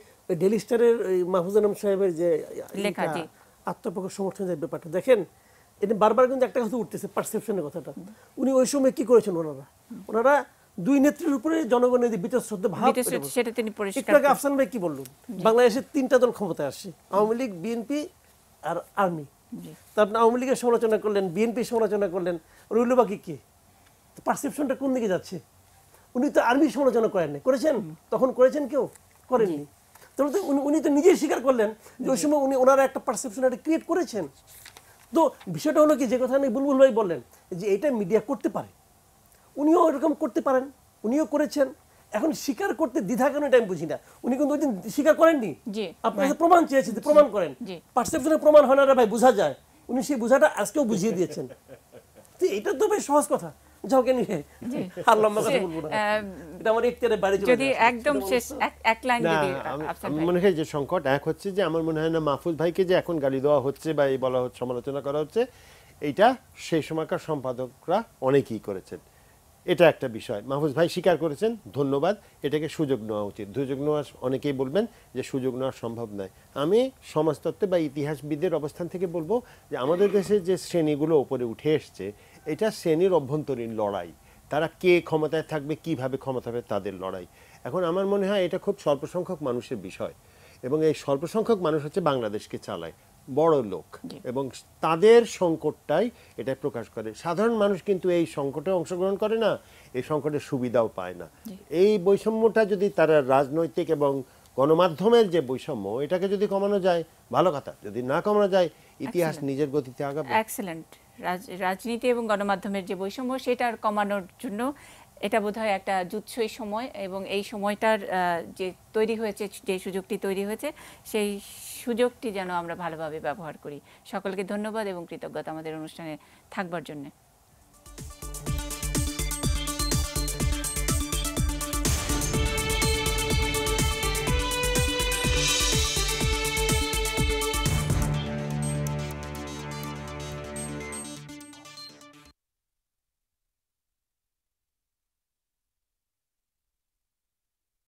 ডেইলি স্টারের মাহফুজ আনাম সাহেবের যে লেখা আত্মপক্ষ সমর্থনের ব্যাপারটা দেখেন, এটা বারবার কিন্তু একটা কথা উঠতেছে, পারসেপশনের কথাটা। উনি ওই সময় কি করেছেন, ওনারা দুই নেত্রীর উপরে জনগণের যে বীতশ্রদ্ধ ভাব, সেটা তিনি পরিষ্কার। একটু আগে আফসান ভাই কি বললেন, বাংলাদেশে 3টা দল ক্ষমতায় আসছে, আওয়ামী লীগ, বিএনপি আর আর্মি। তারপর আওয়ামী লীগের সমালোচনা করলেন, বিএনপি সমালোচনা করলেন, রইল বাকি কে? পারসেপশনটা কোন দিকে যাচ্ছে? উনি তো আর্মির সমালোচনা করেননি, করেছেন? তখন করেছেন কেউ? করেননি। তাহলে তো উনি তো নিজেই স্বীকার করলেন যে ওই সময় ওনারা একটা পারসেপশন ক্রিয়েট করেছেন। তো বিষয়টা হলো কি, যে কথা আমি বুলবুল ভাই বললেন যে এটা মিডিয়া করতে পারে, উনিও এরকম করতে পারেন, উনিও করেছেন। এখন স্বীকার করতে দ্বিধা কেন, এটা আমি বুঝি না। উনি কিন্তু ওই দিন স্বীকার করেননি, আপনার কাছে প্রমাণ চেয়েছে, প্রমাণ করেন। পারসেপশনের প্রমাণ হয় না রে ভাই, বোঝা যায়। উনি সেই বোঝাটা আজকেও বুঝিয়ে দিয়েছেন। তো এটা তো বেশ সহজ কথা। যাওকে নিয়ে আর লম্বা কথা বলবো না, এটা আমার এখতিয়ারের বাইরে চলে যায়। যদি একদম শেষ এক লাইন যদি আমি মনে হয় যে সংকট এক হচ্ছে যে আমার মনে হয় না মাহফুজ ভাইকে যে এখন গালি দেওয়া হচ্ছে বা এই বলা হচ্ছে, সমালোচনা করা হচ্ছে, এইটা সেই সময়কার সম্পাদকরা অনেকেই করেছেন। এটা একটা বিষয় মাহফুজ ভাই স্বীকার করেছেন, ধন্যবাদ। এটাকে সুযোগ নেওয়া উচিত। সুযোগ নেওয়া, অনেকেই বলবেন যে সুযোগ নেওয়া সম্ভব নয়। আমি সমাজতত্ত্ব বা ইতিহাসবিদের অবস্থান থেকে বলবো যে আমাদের দেশে যে শ্রেণীগুলো উপরে উঠে এসছে, এটা শ্রেণীর অভ্যন্তরীণ লড়াই। তারা কে ক্ষমতায় থাকবে, কিভাবে ক্ষমতা হবে, তাদের লড়াই। এখন আমার মনে হয় এটা খুব স্বল্প সংখ্যক মানুষের বিষয়, এবং এই স্বল্প সংখ্যক মানুষ হচ্ছে বাংলাদেশকে চালায়, বড় লোক, এবং তাদের সংকটটাই এটা প্রকাশ করে। সাধারণ মানুষ কিন্তু এই সংকটে অংশগ্রহণ করে না, এই সংকটের সুবিধাও পায় না। এই বৈষম্যটা যদি তারা রাজনৈতিক এবং গণমাধ্যমের যে বৈষম্য, এটাকে যদি কমানো যায় ভালো কথা, যদি না কমানো যায় ইতিহাস নিজের গতিতে আগাবে। এক্সেলেন্ট। রাজনীতি এবং গণমাধ্যমের যে বৈষম্য, সেটার কমানোর জন্য এটা বোধহয় একটা যুদ্ধই সময়, এবং এই সময়টার যে তৈরি হয়েছে, যে সুযোগটি তৈরি হয়েছে, সেই সুযোগটি যেন আমরা ভালোভাবে ব্যবহার করি। সকলকে ধন্যবাদ এবং কৃতজ্ঞতা আমাদের অনুষ্ঠানে থাকবার জন্য।